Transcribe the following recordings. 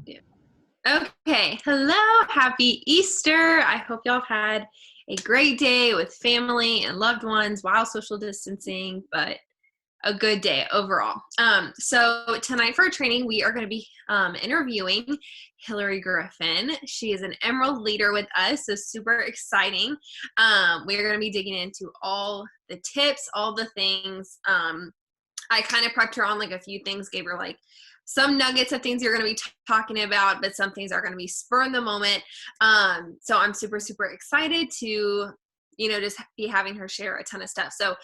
Yeah. Okay. Hello. Happy Easter. I hope y'all have had a great day with family and loved ones while social distancing, but a good day overall. So tonight for our training, we are going to be interviewing Hilary Griffin. She is an Emerald leader with us, so super exciting. We are going to be digging into all the tips, all the things. I kind of prepped her on like a few things, gave her like some nuggets of things you're going to be talking about, but some things are going to be spur in the moment. So I'm super, super excited to, just be having her share a ton of stuff. So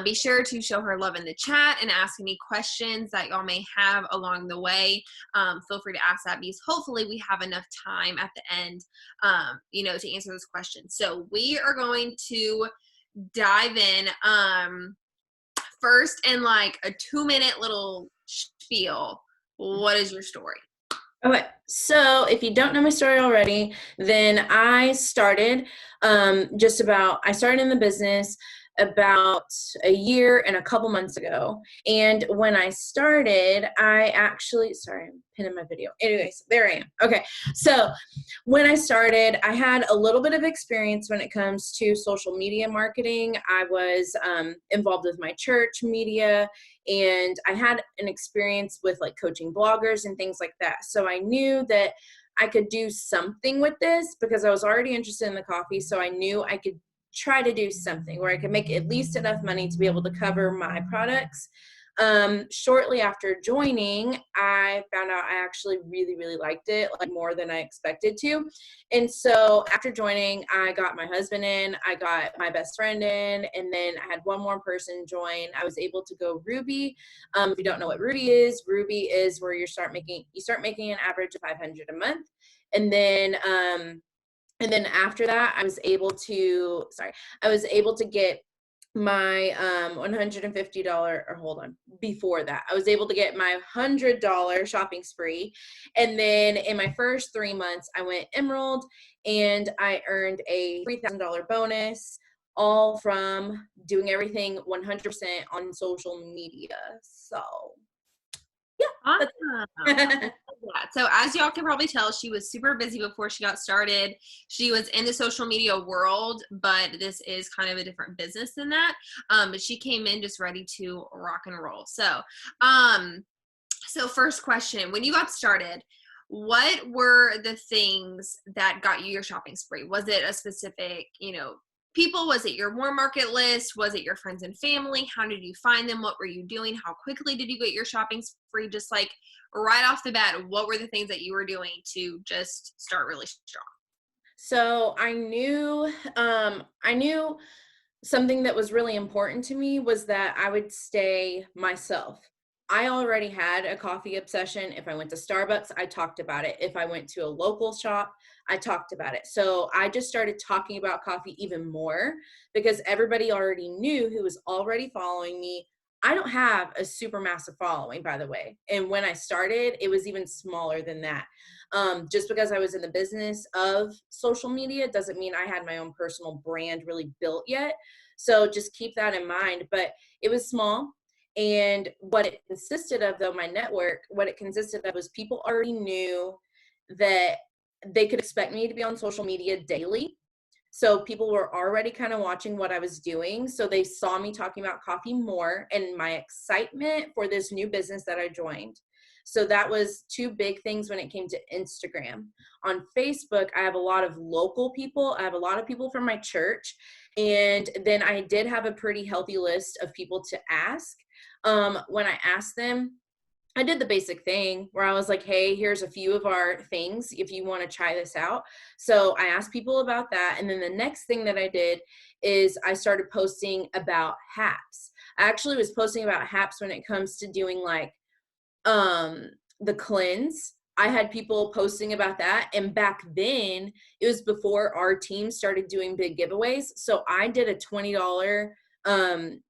be sure to show her love in the chat and ask any questions that y'all may have along the way. Feel free to ask that because hopefully we have enough time at the end, to answer those questions. So we are going to dive in. First, in like a 2-minute little spiel, what is your story? Okay, so if you don't know my story already, then I started I started in the business about a year and a couple months ago. And when I started, sorry, I'm pinning my video. Anyways, there I am. Okay, so when I started, I had a little bit of experience when it comes to social media marketing. I was involved with my church media, and I had an experience with like coaching bloggers and things like that. So I knew that I could do something with this because I was already interested in the coffee. So I knew I could try to do something where I could make at least enough money to be able to cover my products. Shortly after joining, I found out I actually really, really liked it, like more than I expected to. And so after joining, I got my husband in, I got my best friend in, and then I had one more person join. I was able to go Ruby. If you don't know what Ruby is where you start making an average of 500 a month. And then after that, I was able to get my $150, or hold on, before that I was able to get my $100 shopping spree. And then in my first 3 months I went Emerald, and I earned a $3,000 bonus, all from doing everything 100% on social media. So yeah, Awesome. that's Yeah. So as y'all can probably tell, she was super busy before she got started. She was in the social media world, but this is kind of a different business than that. But she came in just ready to rock and roll. So first question, when you got started, what were the things that got you your shopping spree? Was it a specific, people? Was it your warm market list? Was it your friends and family? How did you find them? What were you doing? How quickly did you get your shopping spree? Just like right off the bat, what were the things that you were doing to just start really strong? So I knew something that was really important to me was that I would stay myself. I already had a coffee obsession. If I went to Starbucks, I talked about it. If I went to a local shop, I talked about it. So I just started talking about coffee even more because everybody already knew, who was already following me. I don't have a super massive following, by the way. And when I started, it was even smaller than that. Just because I was in the business of social media doesn't mean I had my own personal brand really built yet. So just keep that in mind. But it was small. And what it consisted of, though, my network, what it consisted of was people already knew that they could expect me to be on social media daily. So people were already kind of watching what I was doing. So they saw me talking about coffee more and my excitement for this new business that I joined. So that was two big things when it came to Instagram. On Facebook, I have a lot of local people. I have a lot of people from my church. And then I did have a pretty healthy list of people to ask. When I asked them, I did the basic thing where I was like, hey, here's a few of our things if you want to try this out. So I asked people about that. And then the next thing that I did is I started posting about haps. I actually was posting about haps when it comes to doing like the cleanse. I had people posting about that. And back then, it was before our team started doing big giveaways. So I did a $20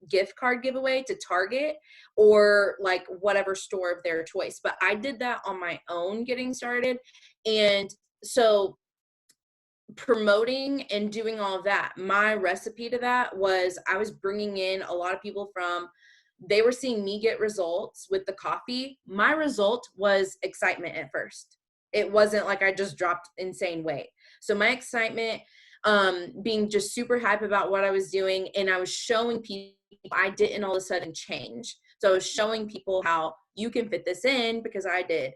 gift card giveaway to Target or like whatever store of their choice. But I did that on my own getting started. And so promoting and doing all of that, my recipe to that was I was bringing in a lot of people from They were seeing me get results with the coffee. My result was excitement at first. It wasn't like I just dropped insane weight. So my excitement, being just super hype about what I was doing, and I was showing people I didn't all of a sudden change. So I was showing people how you can fit this in because I did.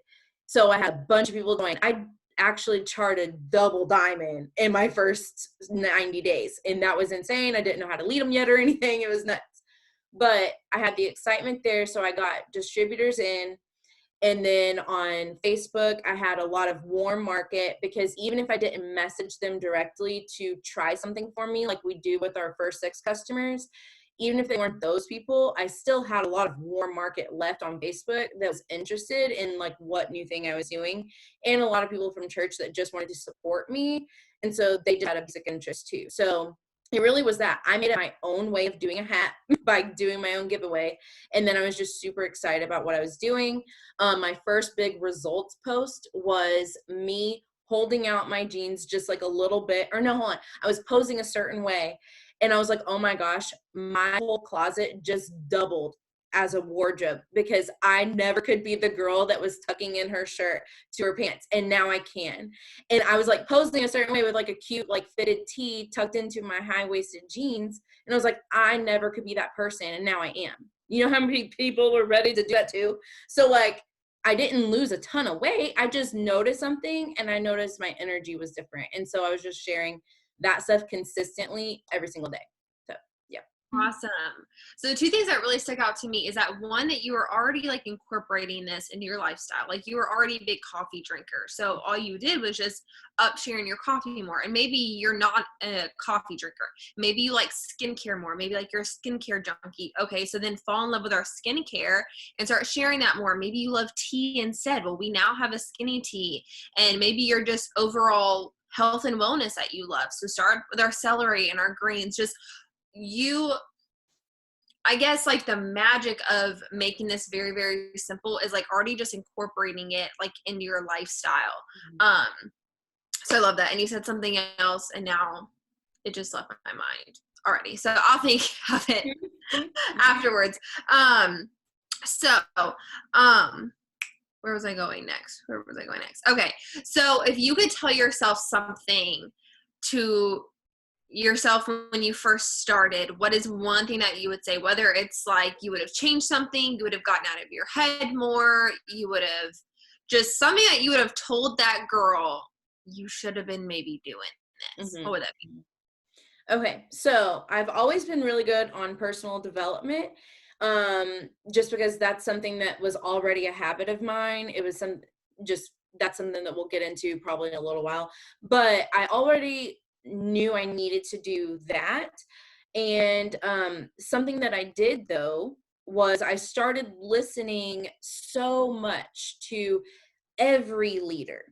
So I had a bunch of people join. I actually charted double diamond in my first 90 days. And that was insane. I didn't know how to lead them yet or anything. It was nuts. But I had the excitement there. So I got distributors in. And then on Facebook, I had a lot of warm market, because even if I didn't message them directly to try something for me, like we do with our first 6 customers, even if they weren't those people, I still had a lot of warm market left on Facebook that was interested in like what new thing I was doing, and a lot of people from church that just wanted to support me. And so they did have a basic interest too. So it really was that I made it my own way of doing a hat by doing my own giveaway. And then I was just super excited about what I was doing. My first big results post was me holding out my jeans just like a little bit, or no, hold on. I was posing a certain way. And I was like, oh my gosh, my whole closet just doubled as a wardrobe, because I never could be the girl that was tucking in her shirt to her pants. And now I can. And I was like posing a certain way with like a cute, like fitted tee tucked into my high-waisted jeans. And I was like, I never could be that person. And now I am. You know how many people were ready to do that too? So like, I didn't lose a ton of weight. I just noticed something, and I noticed my energy was different. And so I was just sharing that stuff consistently every single day. So yeah. Awesome. So 2 things that really stuck out to me is that, one, that you were already like incorporating this into your lifestyle. Like you were already a big coffee drinker. So all you did was just up sharing your coffee more. And maybe you're not a coffee drinker. Maybe you like skincare more. Maybe like you're a skincare junkie. Okay. So then fall in love with our skincare and start sharing that more. Maybe you love tea instead. Well, we now have a skinny tea. And maybe you're just overall health and wellness that you love. So start with our celery and our greens. Just I guess like the magic of making this very, very simple is like already just incorporating it like into your lifestyle. So I love that. And you said something else, and now it just left my mind already. So I'll think of it afterwards. So where was I going next? Okay. So if you could tell yourself something to yourself when you first started, what is one thing that you would say, whether it's like you would have changed something, you would have gotten out of your head more, you would have just something that you would have told that girl you should have been maybe doing this? What would that be? Okay, so I've always been really good on personal development, just because that's something that was already a habit of mine. It was that's something that we'll get into probably in a little while, but I already knew I needed to do that. And something that I did though was I started listening so much to every leader.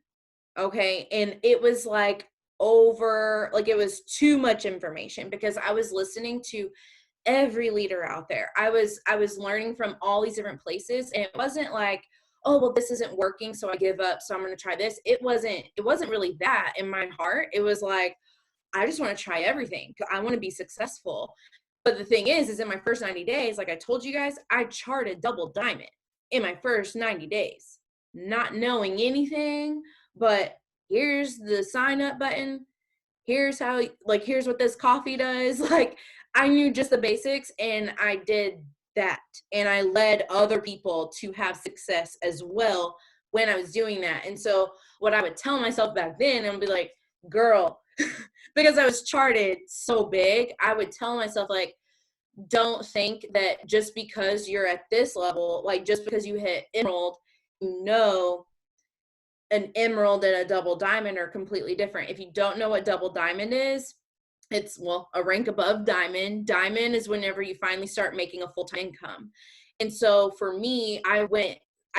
Okay. And it was like it was too much information, because I was listening to every leader out there. I was learning from all these different places, and it wasn't like, oh, well, this isn't working, so I give up, so I'm going to try this. It wasn't really that in my heart. It was like, I just want to try everything. I want to be successful. But the thing is in my first 90 days, like I told you guys, I charted double diamond in my first 90 days, not knowing anything, but here's the sign up button. Here's what this coffee does. Like I knew just the basics, and I did that. And I led other people to have success as well when I was doing that. And so what I would tell myself back then, and be like, girl, because I was charted so big, I would tell myself like, don't think that just because you're at this level, like just because you hit emerald, an emerald and a double diamond are completely different. If you don't know what double diamond is, it's a rank above diamond. Diamond is whenever you finally start making a full-time income. And so for me, I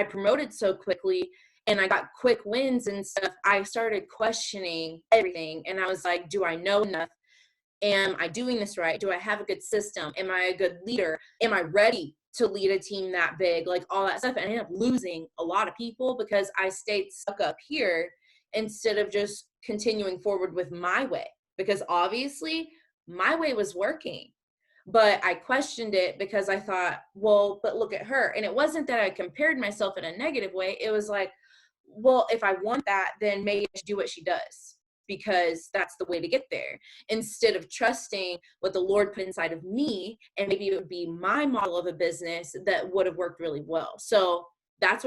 promoted so quickly, and I got quick wins and stuff. I started questioning everything, and I was like, do I know enough? Am I doing this right? Do I have a good system? Am I a good leader? Am I ready to lead a team that big? Like all that stuff. And I ended up losing a lot of people because I stayed stuck up here instead of just continuing forward with my way, because obviously my way was working. But I questioned it because I thought, well, but look at her. And it wasn't that I compared myself in a negative way. It was like, well, if I want that, then maybe I should do what she does, because that's the way to get there, instead of trusting what the Lord put inside of me. And maybe it would be my model of a business that would have worked really well. So that's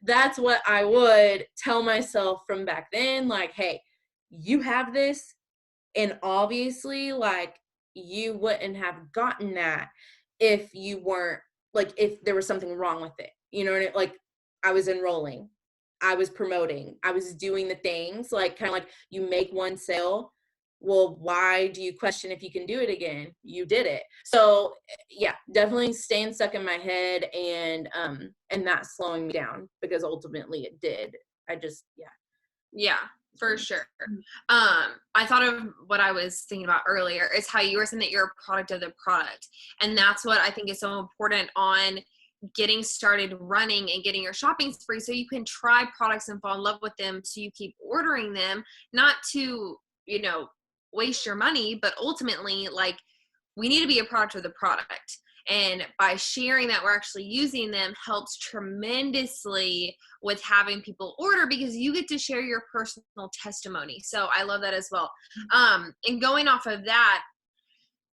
that's what I would tell myself from back then. Like, hey, you have this. And obviously, like, you wouldn't have gotten that if you weren't, like, if there was something wrong with it. You know, like, I was enrolling, I was promoting, I was doing the things, like, kind of like you make one sale. Well, why do you question if you can do it again? You did it. So yeah, definitely staying stuck in my head, and not slowing me down, because ultimately it did. I just, yeah. Yeah, for sure. I thought of what I was thinking about earlier is how you were saying that you're a product of the product. And that's what I think is so important on getting started running and getting your shopping spree, so you can try products and fall in love with them, so you keep ordering them, not to, waste your money, but ultimately, like, we need to be a product of the product. And by sharing that we're actually using them helps tremendously with having people order, because you get to share your personal testimony. So I love that as well. And going off of that,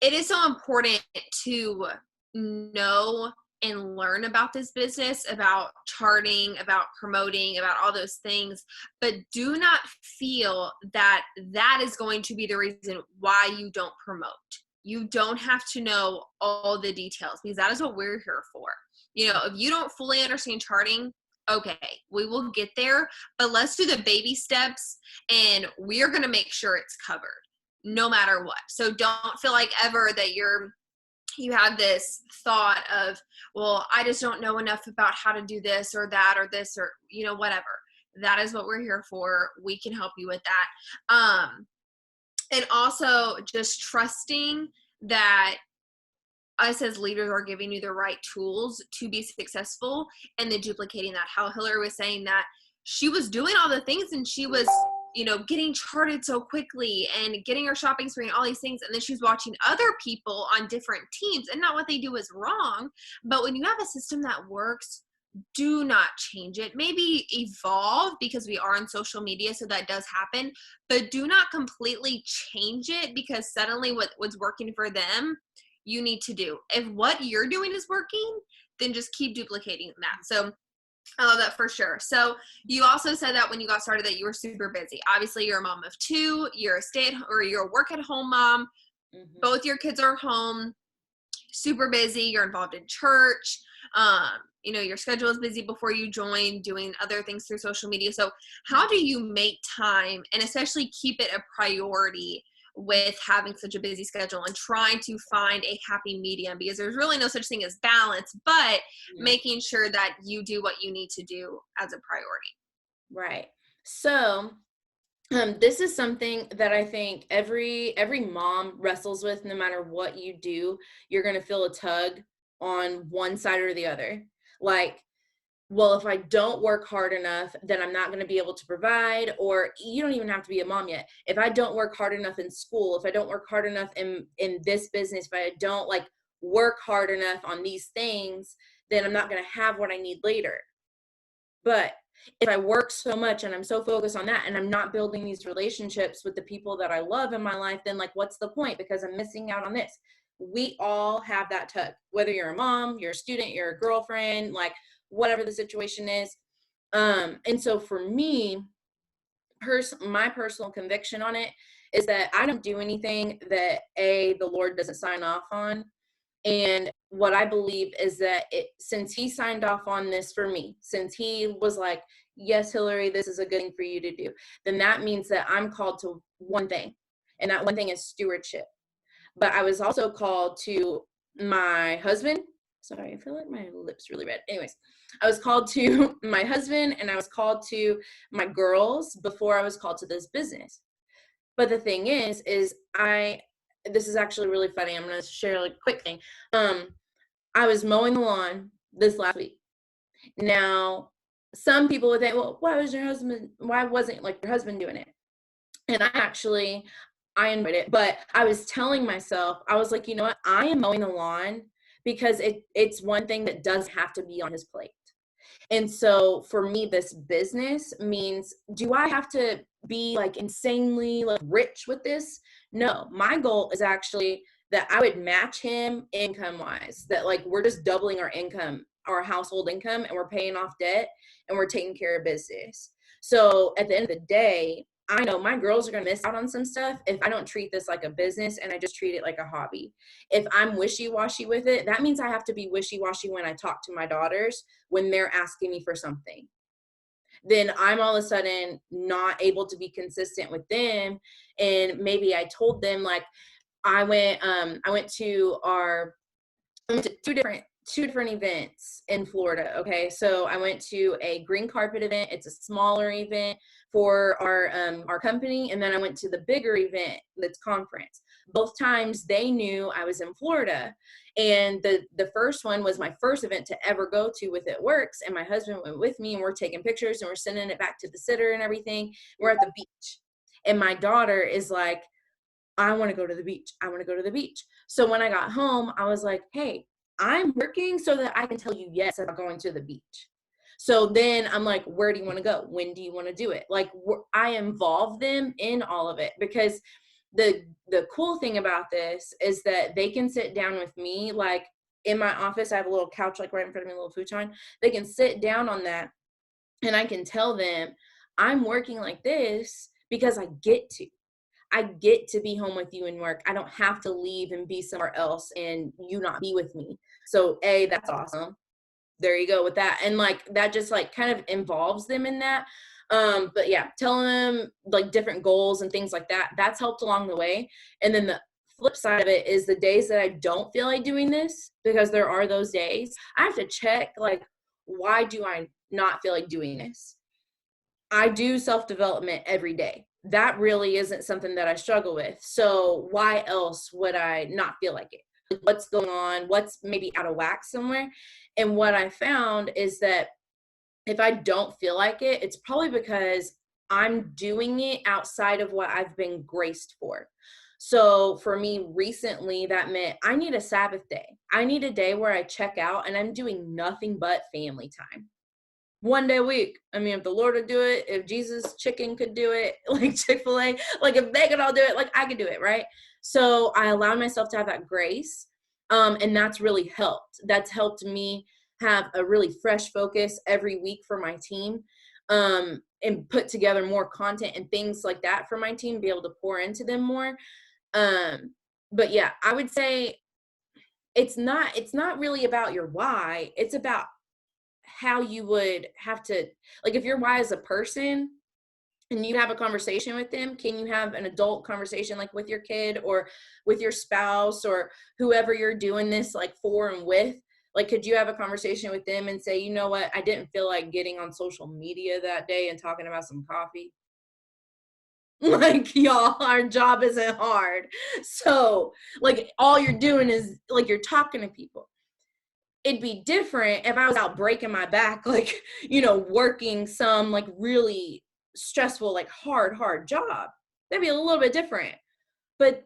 it is so important to know and learn about this business, about charting, about promoting, about all those things, but do not feel that that is going to be the reason why you don't promote. You don't have to know all the details, because that is what we're here for. If you don't fully understand charting, okay, we will get there, but let's do the baby steps, and we're going to make sure it's covered no matter what. So don't feel like ever that you have this thought of, well, I just don't know enough about how to do this or that or this or, whatever. That is what we're here for. We can help you with that. And also just trusting that us as leaders are giving you the right tools to be successful, and then duplicating that. How Hilary was saying that she was doing all the things, and she was, getting charted so quickly and getting her shopping spree and all these things. And then she was watching other people on different teams, and not what they do is wrong. But when you have a system that works, do not change it. Maybe evolve, because we are on social media, so that does happen, but do not completely change it because suddenly what was working for them, you need to do. If what you're doing is working, then just keep duplicating that. So I love that for sure. So you also said that when you got started that you were super busy. Obviously, you're a mom of two, you're a work at home mom. Mm-hmm. Both your kids are home, super busy. You're involved in church. Your schedule is busy before you join, doing other things through social media. So how do you make time and especially keep it a priority with having such a busy schedule and trying to find a happy medium? Because there's really no such thing as balance, but making sure that you do what you need to do as a priority. Right. So this is something that I think every mom wrestles with. No matter what you do, you're going to feel a tug on one side or the other. Like, well, if I don't work hard enough, then I'm not going to be able to provide. Or you don't even have to be a mom yet. If I don't work hard enough in school, if I don't work hard enough in this business, if I don't work hard enough on these things, then I'm not going to have what I need later. But if I work so much and I'm so focused on that, and I'm not building these relationships with the people that I love in my life, then what's the point? Because I'm missing out on this. We all have that tug, whether you're a mom, you're a student, you're a girlfriend, whatever the situation is. And so for me, my personal conviction on it is that I don't do anything that the Lord doesn't sign off on. And what I believe is that since he signed off on this for me, since he was like, yes, Hilary, this is a good thing for you to do, then that means that I'm called to one thing. And that one thing is stewardship. But I was also called to my husband. Sorry, I feel like my lips really red. Anyways, I was called to my husband, and I was called to my girls before I was called to this business. But the thing is this is actually really funny. I'm going to share a quick thing. I was mowing the lawn this last week. Now, some people would think, well, why wasn't your husband doing it? And I enjoyed it, but I was telling myself, I was like, you know what? I am mowing the lawn because it's one thing that does have to be on his plate. And so for me, this business means, do I have to be like insanely like rich with this? No, my goal is actually that I would match him income wise, that like we're just doubling our income, our household income, and we're paying off debt and we're taking care of business. So at the end of the day, I know my girls are going to miss out on some stuff if I don't treat this like a business and I just treat it like a hobby. If I'm wishy-washy with it, that means I have to be wishy-washy when I talk to my daughters when they're asking me for something. Then I'm all of a sudden not able to be consistent with them. And maybe I told them like I went to two different events in Florida. Okay. So I went to a green carpet event. It's a smaller event for our company. And then I went to the bigger event that's conference. Both times they knew I was in Florida. And the first one was my first event to ever go to with It Works. And my husband went with me and we're taking pictures and we're sending it back to the sitter and everything. We're at the beach. And my daughter is like, I want to go to the beach. I want to go to the beach. So when I got home, I was like, hey, I'm working so that I can tell you yes about going to the beach. So then I'm like, where do you want to go? When do you want to do it? Like I involve them in all of it because the cool thing about this is that they can sit down with me. Like in my office, I have a little couch like right in front of me, a little futon. They can sit down on that and I can tell them I'm working like this because I get to. I get to be home with you and work. I don't have to leave and be somewhere else and you not be with me. So that's awesome. There you go with that. And like, that just like kind of involves them in that. But yeah, telling them like different goals and things like that, that's helped along the way. And then the flip side of it is the days that I don't feel like doing this, because there are those days, I have to check like, why do I not feel like doing this? I do self-development every day. That really isn't something that I struggle with. So why else would I not feel like it? Like, what's going on? What's maybe out of whack somewhere? And what I found is that if I don't feel like it, it's probably because I'm doing it outside of what I've been graced for. So for me recently, that meant I need a Sabbath day. I need a day where I check out and I'm doing nothing but family time. One day a week. I mean, if the Lord would do it, if Jesus chicken could do it, like Chick-fil-A, like if they could all do it, like I could do it, right? So I allowed myself to have that grace. And that's really helped. That's helped me have a really fresh focus every week for my team, and put together more content and things like that for my team, be able to pour into them more. But yeah, I would say it's not really about your why. It's about how you would have to, like, if your why is a person and you have a conversation with them, can you have an adult conversation like with your kid or with your spouse or whoever you're doing this like for and with? Like, could you have a conversation with them and say, you know what, I didn't feel like getting on social media that day and talking about some coffee? Like, y'all, our job isn't hard. So like all you're doing is like you're talking to people. It'd be different if I was out breaking my back, like, working some like really stressful, like hard job. That'd be a little bit different. But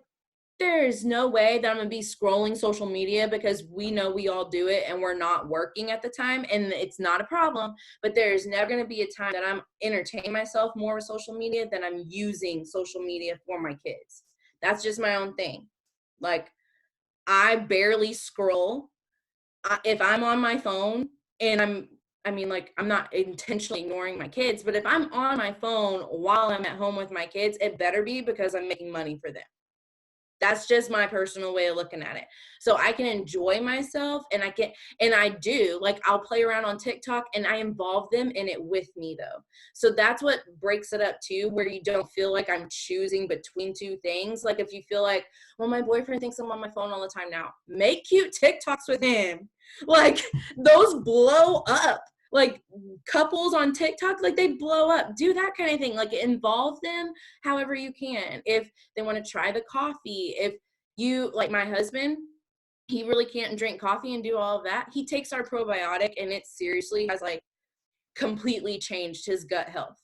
there's no way that I'm gonna be scrolling social media because we know we all do it and we're not working at the time and it's not a problem. But there's never gonna be a time that I'm entertaining myself more with social media than I'm using social media for my kids. That's just my own thing. Like, I barely scroll. If I'm on my phone and I'm not intentionally ignoring my kids, but if I'm on my phone while I'm at home with my kids, it better be because I'm making money for them. That's just my personal way of looking at it. So I can enjoy myself and I do, like, I'll play around on TikTok and I involve them in it with me though. So that's what breaks it up too, where you don't feel like I'm choosing between two things. Like if you feel like, well, my boyfriend thinks I'm on my phone all the time now, make cute TikToks with him. Like those blow up. Like couples on TikTok, like they blow up. Do that kind of thing. Like involve them however you can. If they want to try the coffee, if you, like my husband, he really can't drink coffee and do all of that. He takes our probiotic and it seriously has like completely changed his gut health.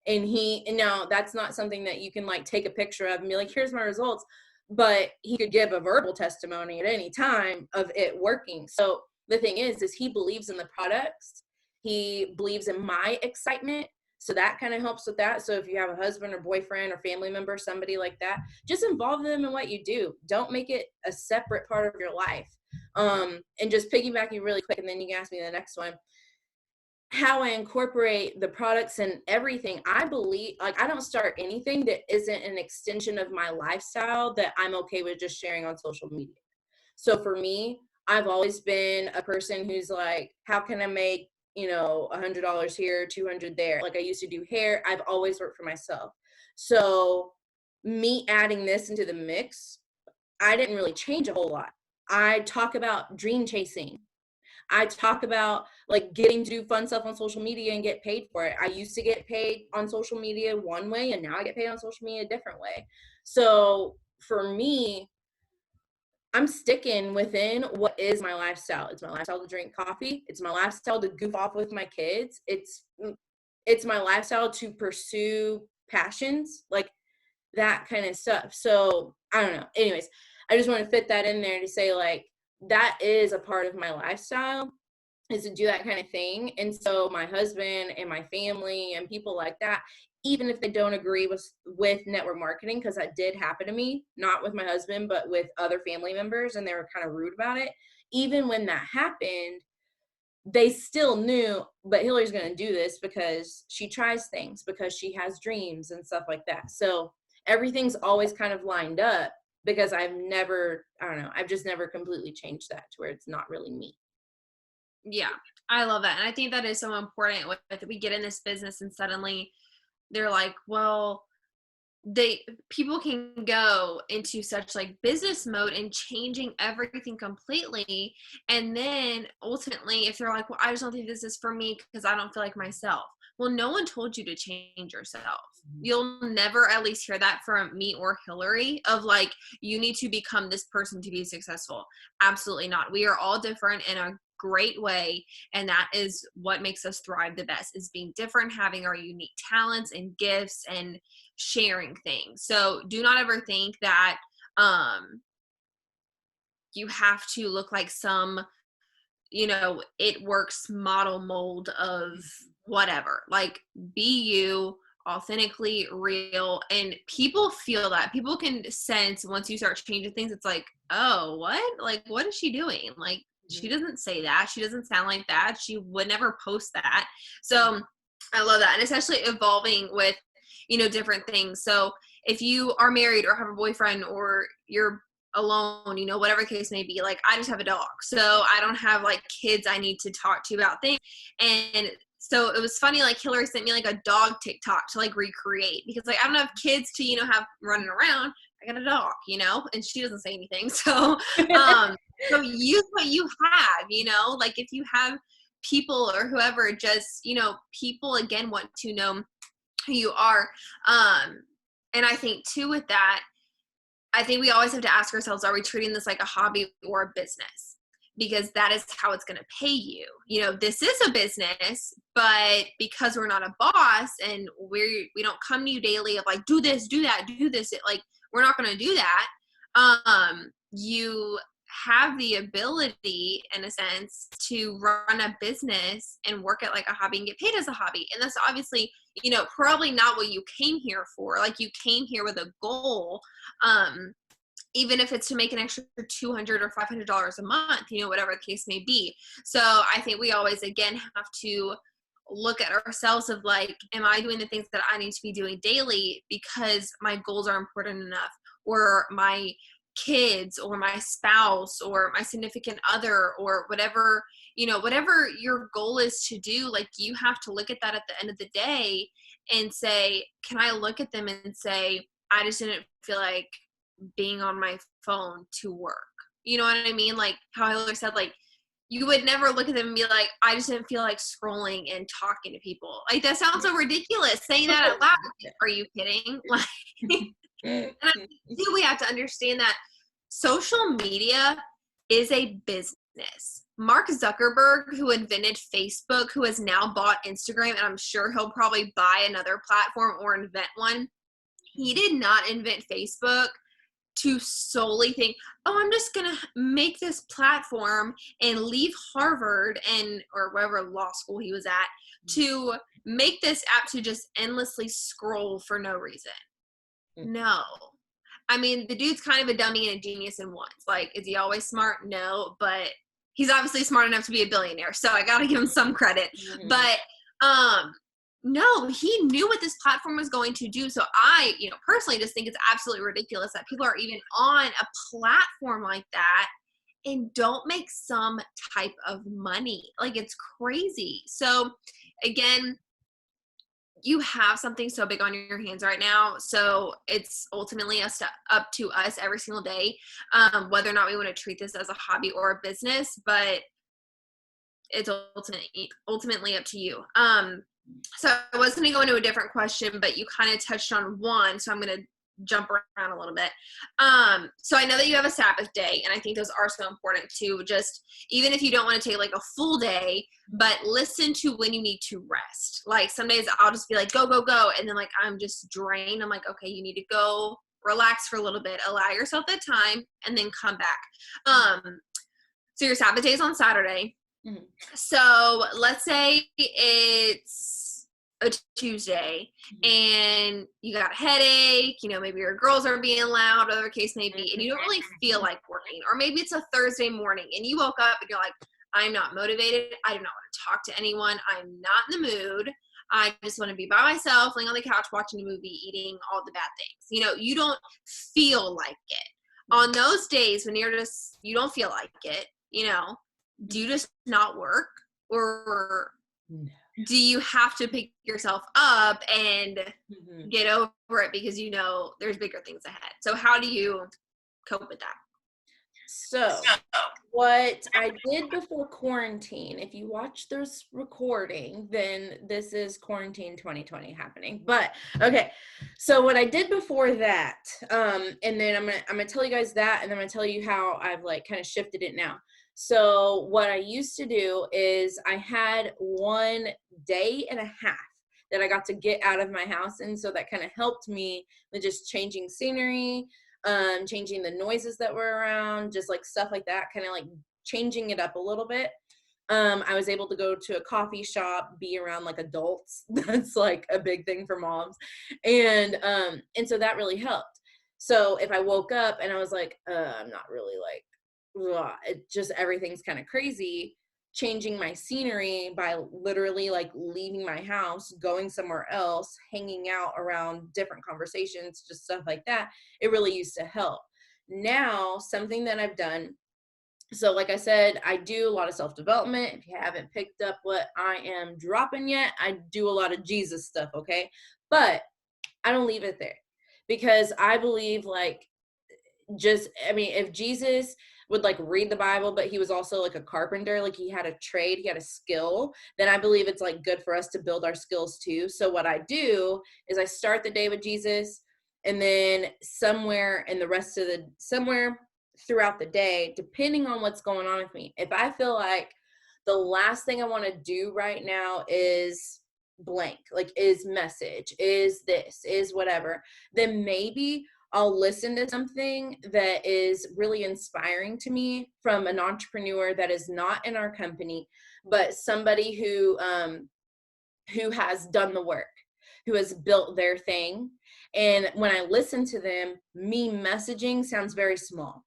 And no, that's not something that you can like take a picture of and be like, here's my results. But he could give a verbal testimony at any time of it working. So the thing is he believes in the products. He believes in my excitement. So that kind of helps with that. So if you have a husband or boyfriend or family member, somebody like that, just involve them in what you do. Don't make it a separate part of your life. And just piggybacking really quick, and then you can ask me the next one. How I incorporate the products and everything, I believe, like, I don't start anything that isn't an extension of my lifestyle that I'm okay with just sharing on social media. So for me, I've always been a person who's like, how can I make, $100 here, 200 there? Like I used to do hair. I've always worked for myself. So me adding this into the mix, I didn't really change a whole lot. I talk about dream chasing. I talk about like getting to do fun stuff on social media and get paid for it. I used to get paid on social media one way, and now I get paid on social media a different way. So for me, I'm sticking within what is my lifestyle. It's my lifestyle to drink coffee. It's my lifestyle to goof off with my kids. It's my lifestyle to pursue passions, like that kind of stuff. So I don't know. Anyways, I just want to fit that in there to say like that is a part of my lifestyle, is to do that kind of thing. And so my husband and my family and people like that, even if they don't agree with network marketing, because that did happen to me, not with my husband, but with other family members, and they were kind of rude about it. Even when that happened, they still knew, but Hillary's going to do this because she tries things, because she has dreams and stuff like that. So everything's always kind of lined up, because I've just never completely changed that to where it's not really me. Yeah, I love that. And I think that is so important with we get in this business and suddenly they're like, well, people can go into such like business mode and changing everything completely. And then ultimately, if they're like, well, I just don't think this is for me because I don't feel like myself. Well, no one told you to change yourself. You'll never at least hear that from me or Hilary of like, you need to become this person to be successful. Absolutely not. We are all different in a great way, and that is what makes us thrive the best, is being different, having our unique talents and gifts and sharing things. So do not ever think that you have to look like some it works model mold of whatever. Like, be you, authentically real, and people feel that. People can sense once you start changing things. It's like, oh, what? Like, what is she doing? Like, she doesn't say that. She doesn't sound like that. She would never post that. So I love that. And especially evolving with, different things. So if you are married or have a boyfriend or you're alone, whatever the case may be, like I just have a dog. So I don't have like kids I need to talk to about things. And so it was funny, like Hilary sent me like a dog TikTok to like recreate, because like I don't have kids to, have running around. I got a dog, and she doesn't say anything. So, so use what you have, like if you have people or whoever, just, people again want to know who you are. And I think too with that, I think we always have to ask ourselves, are we treating this like a hobby or a business? Because that is how it's going to pay you. This is a business, but because we're not a boss and we don't come to you daily of like, do this, do that, do this. We're not going to do that. You have the ability, in a sense, to run a business and work it like a hobby and get paid as a hobby. And that's obviously, probably not what you came here for. Like, you came here with a goal, even if it's to make an extra $200 or $500 a month, whatever the case may be. So I think we always, again, have to look at ourselves of like, am I doing the things that I need to be doing daily because my goals are important enough, or my kids or my spouse or my significant other or whatever, whatever your goal is to do, like you have to look at that at the end of the day and say, can I look at them and say, I just didn't feel like being on my phone to work. You know what I mean? Like how Hilary said, like, you would never look at them and be like, I just didn't feel like scrolling and talking to people. Like, that sounds so ridiculous saying that out loud. Are you kidding? Like, and I think we have to understand that social media is a business. Mark Zuckerberg, who invented Facebook, who has now bought Instagram, and I'm sure he'll probably buy another platform or invent one. He did not invent Facebook to solely think, oh, I'm just going to make this platform and leave Harvard or wherever law school he was at to make this app to just endlessly scroll for no reason. No. I mean, the dude's kind of a dummy and a genius in once. Like, is he always smart? No, but he's obviously smart enough to be a billionaire, so I got to give him some credit. But no, he knew what this platform was going to do. So I, personally just think it's absolutely ridiculous that people are even on a platform like that and don't make some type of money. Like, it's crazy. So again, you have something so big on your hands right now. So it's ultimately up to us every single day, whether or not we want to treat this as a hobby or a business, but it's ultimately up to you. So I was going to go into a different question, but you kind of touched on one, so I'm going to jump around a little bit. So I know that you have a Sabbath day, and I think those are so important too. Just even if you don't want to take like a full day, but listen to when you need to rest. Like some days I'll just be like, go, go, go. And then like, I'm just drained. I'm like, okay, you need to go relax for a little bit, allow yourself that time, and then come back. So your Sabbath day is on Saturday. Mm-hmm. So let's say it's a Tuesday and you got a headache, maybe your girls are being loud, whatever the case may be, and you don't really feel like working. Or maybe it's a Thursday morning and you woke up and you're like, I'm not motivated. I do not want to talk to anyone. I'm not in the mood. I just want to be by myself, laying on the couch, watching a movie, eating all the bad things. You don't feel like it. On those days when you don't feel like it, do you just not work, or do you have to pick yourself up and get over it because there's bigger things ahead? So how do you cope with that? So what I did before quarantine, if you watch this recording, then this is quarantine 2020 happening. But okay, so what I did before that, and then I'm gonna tell you guys that, and then I'm gonna tell you how I've like kind of shifted it now. So what I used to do is I had 1 day and a half that I got to get out of my house. And so that kind of helped me with just changing scenery, changing the noises that were around, just like stuff like that, kind of like changing it up a little bit. I was able to go to a coffee shop, be around like adults. That's like a big thing for moms. And so that really helped. So if I woke up and I was like, I'm not really like, it just everything's kind of crazy, changing my scenery by literally like leaving my house, going somewhere else, hanging out around different conversations, just stuff like that, it really used to help. Now something that I've done, so like I said, I do a lot of self-development. If you haven't picked up what I am dropping yet, I do a lot of Jesus stuff, okay? But I don't leave it there, because I believe like if Jesus would like read the Bible, but he was also like a carpenter, like he had a trade, he had a skill, then I believe it's like good for us to build our skills too. So what I do is I start the day with Jesus, and then somewhere throughout the day, depending on what's going on with me, if I feel like the last thing I want to do right now is blank, like is message, is this, is whatever, then maybe I'll listen to something that is really inspiring to me from an entrepreneur that is not in our company, but somebody who has done the work, who has built their thing. And when I listen to them, me messaging sounds very small.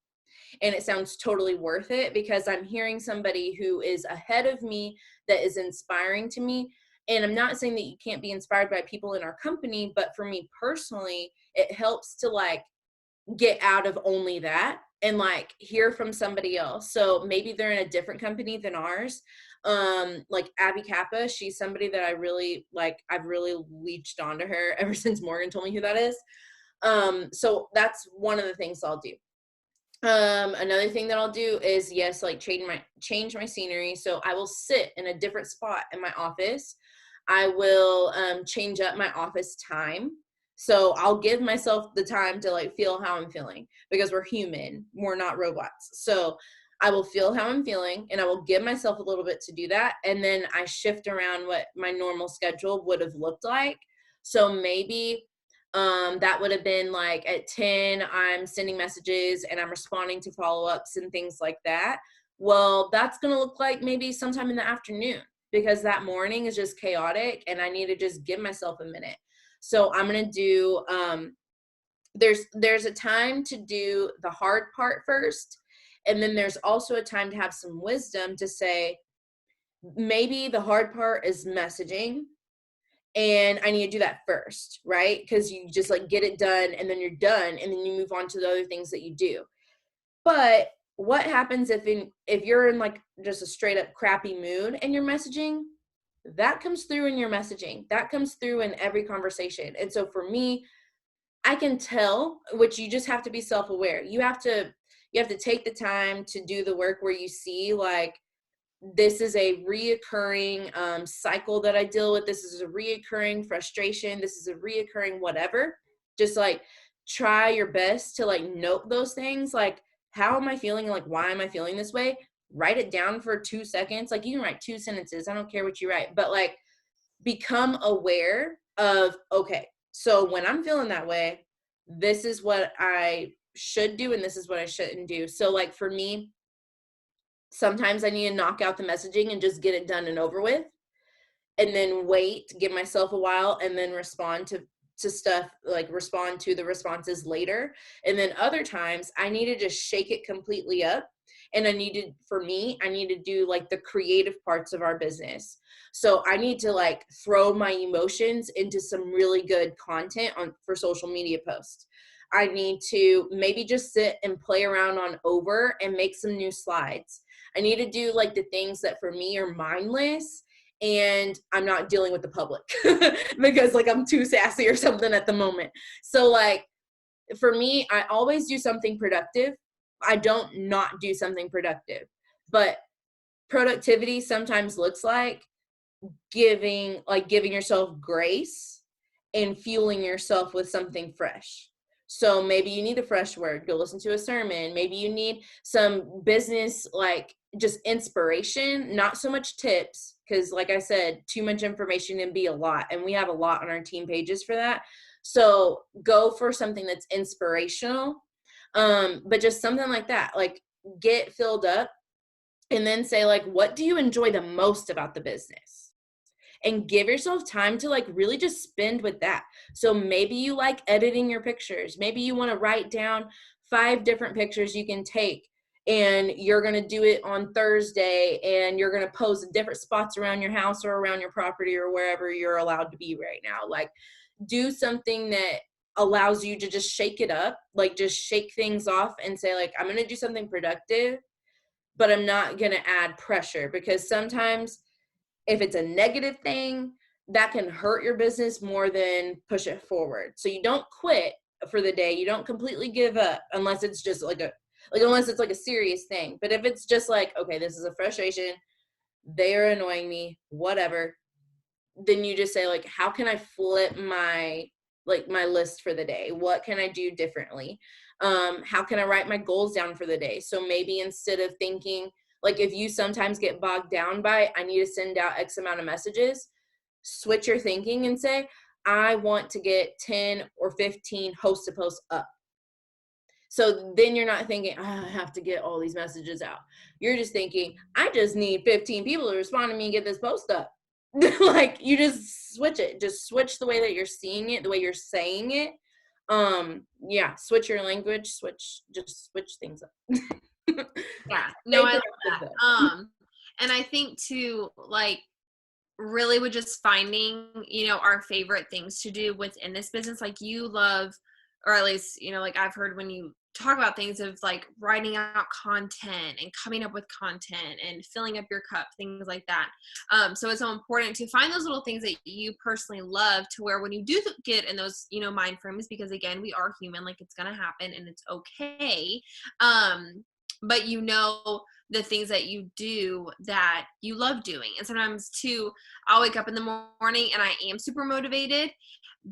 And it sounds totally worth it because I'm hearing somebody who is ahead of me that is inspiring to me. And I'm not saying that you can't be inspired by people in our company, but for me personally, it helps to like get out of only that and like hear from somebody else. So maybe they're in a different company than ours. Like Abby Kappa, she's somebody that I really like. I've really leeched onto her ever since Morgan told me who that is. So that's one of the things I'll do. Another thing that I'll do is, yes, like change my scenery. So I will sit in a different spot in my office. I will change up my office time. So I'll give myself the time to like feel how I'm feeling, because we're human, we're not robots. So I will feel how I'm feeling, and I will give myself a little bit to do that. And then I shift around what my normal schedule would have looked like. So maybe that would have been like at 10, I'm sending messages and I'm responding to follow-ups and things like that. Well, that's going to look like maybe sometime in the afternoon, because that morning is just chaotic and I need to just give myself a minute. So I'm going to do, there's a time to do the hard part first. And then there's also a time to have some wisdom to say, maybe the hard part is messaging and I need to do that first, right? Because you just like get it done and then you're done and then you move on to the other things that you do. But what happens if you're in like just a straight up crappy mood and you're messaging? That comes through in your messaging. That comes through in every conversation. And so for me, I can tell, which you just have to be self-aware. You have to take the time to do the work where you see like, this is a reoccurring cycle that I deal with. This is a reoccurring frustration. This is a reoccurring whatever. Just like try your best to like note those things. Like, how am I feeling? Like, why am I feeling this way? Write it down for 2 seconds. Like, you can write 2 sentences. I don't care what you write, but like become aware of, okay, so when I'm feeling that way, this is what I should do and this is what I shouldn't do. So like for me, sometimes I need to knock out the messaging and just get it done and over with, and then wait, give myself a while, and then respond to stuff, like respond to the responses later. And then other times I need to just shake it completely up. And I need to do like the creative parts of our business. So I need to like throw my emotions into some really good content for social media posts. I need to maybe just sit and play around on Over and make some new slides. I need to do like the things that for me are mindless and I'm not dealing with the public because like I'm too sassy or something at the moment. So like for me, I always do something productive. I don't not do something productive, but productivity sometimes looks like giving yourself grace and fueling yourself with something fresh. So maybe you need a fresh word, go listen to a sermon. Maybe you need some business, like just inspiration, not so much tips. Cause like I said, too much information can be a lot. And we have a lot on our team pages for that. So go for something that's inspirational. But just something like that, like get filled up and then say like, what do you enjoy the most about the business? And give yourself time to like really just spend with that. So maybe you like editing your pictures. Maybe you want to write down 5 different pictures you can take and you're going to do it on Thursday and you're going to pose in different spots around your house or around your property or wherever you're allowed to be right now. Like do something that allows you to just shake it up, like just shake things off and say like, I'm going to do something productive, but I'm not going to add pressure, because sometimes if it's a negative thing, that can hurt your business more than push it forward. So you don't quit for the day. You don't completely give up unless it's just unless it's like a serious thing. But if it's just like, okay, this is a frustration, they are annoying me, whatever, then you just say like, how can I flip my list for the day? What can I do differently? How can I write my goals down for the day? So maybe instead of thinking, like if you sometimes get bogged down by, I need to send out X amount of messages, switch your thinking and say, I want to get 10 or 15 host to post up. So then you're not thinking, oh, I have to get all these messages out. You're just thinking, I just need 15 people to respond to me and get this post up. Like you just switch it. Just switch the way that you're seeing it, the way you're saying it. Yeah, switch your language, switch things up. Yeah, no, I love that. And I think too, like really with just finding, our favorite things to do within this business, like you love, or at least, like I've heard when you talk about things of like writing out content and coming up with content and filling up your cup, things like that. So it's so important to find those little things that you personally love, to where when you do get in those, mind frames, because again, we are human, like it's going to happen and it's okay. But the things that you do that you love doing. And sometimes too, I'll wake up in the morning and I am super motivated,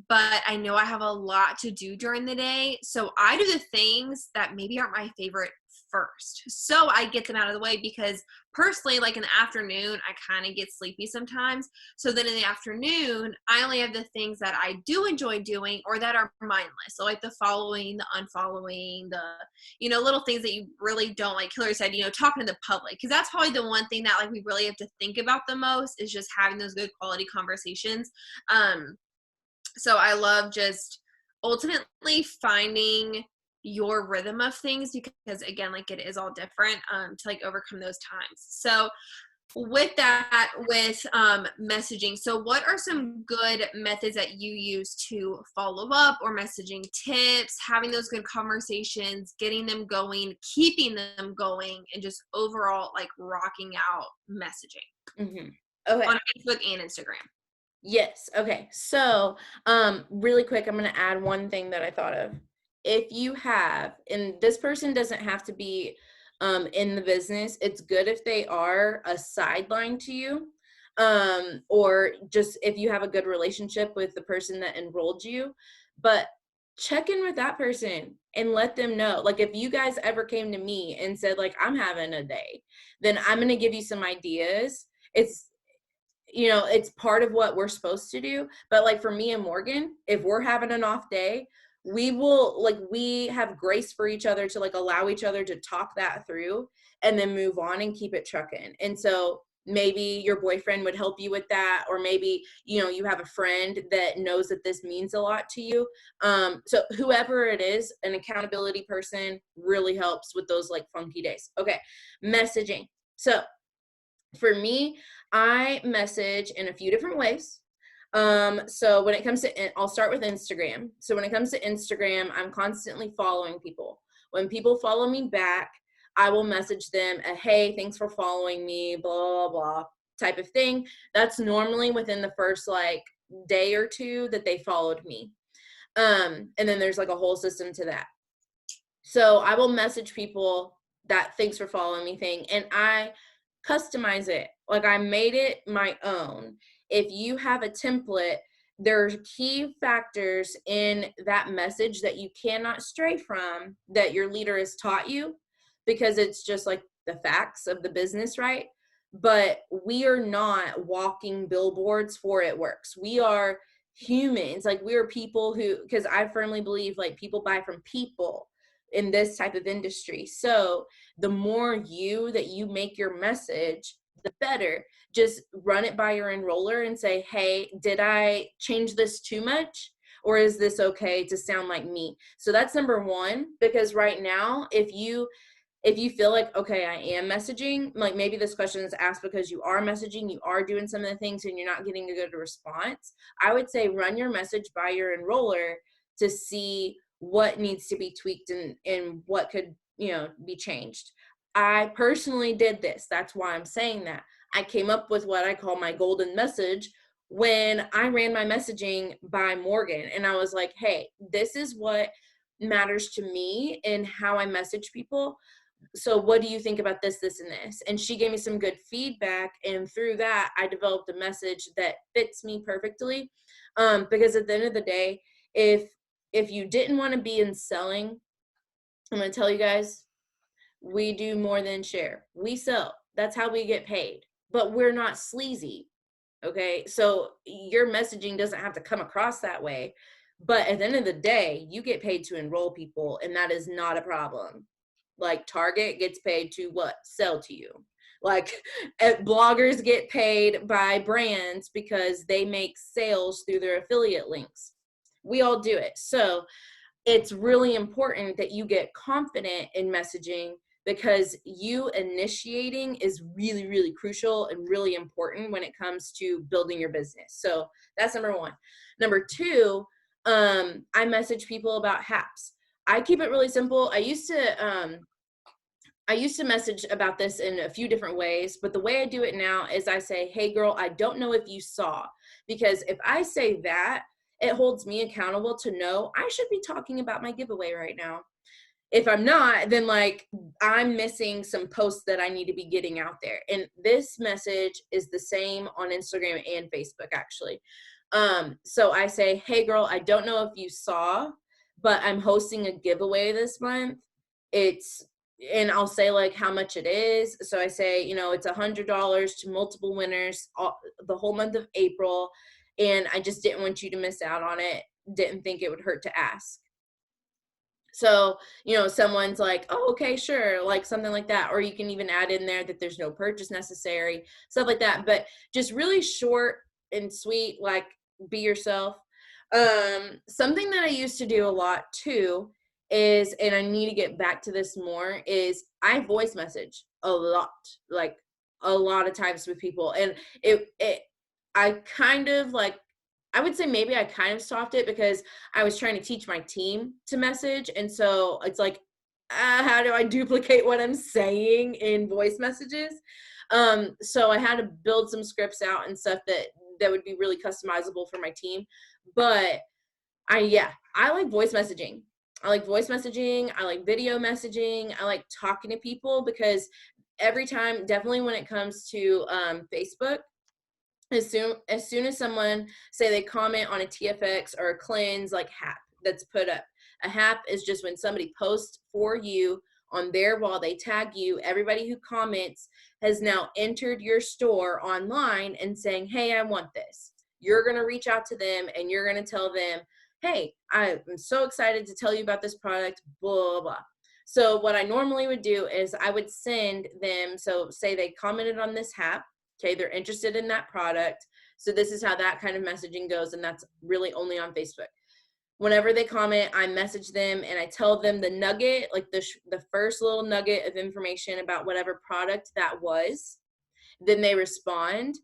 but I know I have a lot to do during the day. So I do the things that maybe aren't my favorite first. So I get them out of the way, because personally, like in the afternoon, I kind of get sleepy sometimes. So then in the afternoon, I only have the things that I do enjoy doing or that are mindless. So like the following, the unfollowing, the, little things that you really don't, like Hilary said, talking to the public. Because that's probably the one thing that like we really have to think about the most, is just having those good quality conversations. So I love just ultimately finding your rhythm of things, because again, like it is all different, to like overcome those times. So with that, with messaging, so what are some good methods that you use to follow up, or messaging tips, having those good conversations, getting them going, keeping them going, and just overall like rocking out messaging Okay. on Facebook and Instagram? Yes. Okay. So, really quick, I'm going to add one thing that I thought of. If you have, and this person doesn't have to be in the business, it's good if they are a sideline to you, or just if you have a good relationship with the person that enrolled you. But check in with that person and let them know. Like, if you guys ever came to me and said, like, I'm having a day, then I'm going to give you some ideas. It's part of what we're supposed to do. But like for me and Morgan, if we're having an off day, we have grace for each other to like allow each other to talk that through and then move on and keep it trucking. And so maybe your boyfriend would help you with that, or maybe you have a friend that knows that this means a lot to you. So whoever it is, an accountability person really helps with those like funky days. Okay, messaging. So for me, I message in a few different ways. So when it comes to, I'll start with Instagram. So when it comes to Instagram, I'm constantly following people. When people follow me back, I will message them a, hey, thanks for following me, blah, blah, blah, type of thing. That's normally within the first like day or two that they followed me. And then there's like a whole system to that. So I will message people that thanks for following me thing, and I customize it. Like I made it my own. If you have a template, there's key factors in that message that you cannot stray from that your leader has taught you, because it's just like the facts of the business, right? But we are not walking billboards for it works. We are humans. Like we are people who, because I firmly believe like people buy from people in this type of industry. So the more that you make your message, the better. Just run it by your enroller and say, hey, did I change this too much? Or is this okay to sound like me? So that's number one, because right now, if you feel like, okay, I am messaging, like maybe this question is asked because you are messaging, you are doing some of the things and you're not getting a good response, I would say run your message by your enroller to see what needs to be tweaked and what could, be changed. I personally did this. That's why I'm saying that. I came up with what I call my golden message when I ran my messaging by Morgan. And I was like, hey, this is what matters to me and how I message people. So what do you think about this, this, and this? And she gave me some good feedback. And through that, I developed a message that fits me perfectly. Because at the end of the day, if you didn't want to be in selling, I'm going to tell you guys, we do more than share. We sell. That's how we get paid. But we're not sleazy. Okay. So your messaging doesn't have to come across that way. But at the end of the day, you get paid to enroll people, and that is not a problem. Like Target gets paid to what? Sell to you. Like bloggers get paid by brands because they make sales through their affiliate links. We all do it. So it's really important that you get confident in messaging, because you initiating is really, really crucial and really important when it comes to building your business. So that's number one. Number two, I message people about HAPs. I keep it really simple. I used to message about this in a few different ways, but the way I do it now is I say, hey girl, I don't know if you saw, because if I say that, it holds me accountable to know I should be talking about my giveaway right now. If I'm not, then like I'm missing some posts that I need to be getting out there. And this message is the same on Instagram and Facebook actually. So I say, hey girl, I don't know if you saw, but I'm hosting a giveaway this month. It's and I'll say like how much it is. So I say, you know, it's $100 to multiple winners the whole month of April. And I just didn't want you to miss out on it. Didn't think it would hurt to ask. So, you know, someone's like, oh, okay, sure, like something like that. Or you can even add in there that there's no purchase necessary, stuff like that. But just really short and sweet, like be yourself. Something that I used to do a lot too is, and I need to get back to this more, is I voice message a lot, like a lot of times with people. And I kind of like, I would say maybe I kind of stopped it because I was trying to teach my team to message. And so it's like, how do I duplicate what I'm saying in voice messages? So I had to build some scripts out and stuff that would be really customizable for my team. But I like voice messaging. I like voice messaging. I like video messaging. I like talking to people because every time, definitely when it comes to Facebook, as soon as someone say they comment on a TFX or a cleanse like HAP that's put up. A HAP is just when somebody posts for you on their wall, they tag you. Everybody who comments has now entered your store online and saying, hey, I want this. You're going to reach out to them and you're going to tell them, hey, I'm so excited to tell you about this product, blah, blah, blah. So what I normally would do is I would send them, so say they commented on this HAP, okay, they're interested in that product. So this is how that kind of messaging goes, and that's really only on Facebook. Whenever they comment, I message them and I tell them the nugget, like the first little nugget of information about whatever product that was. Then they respond.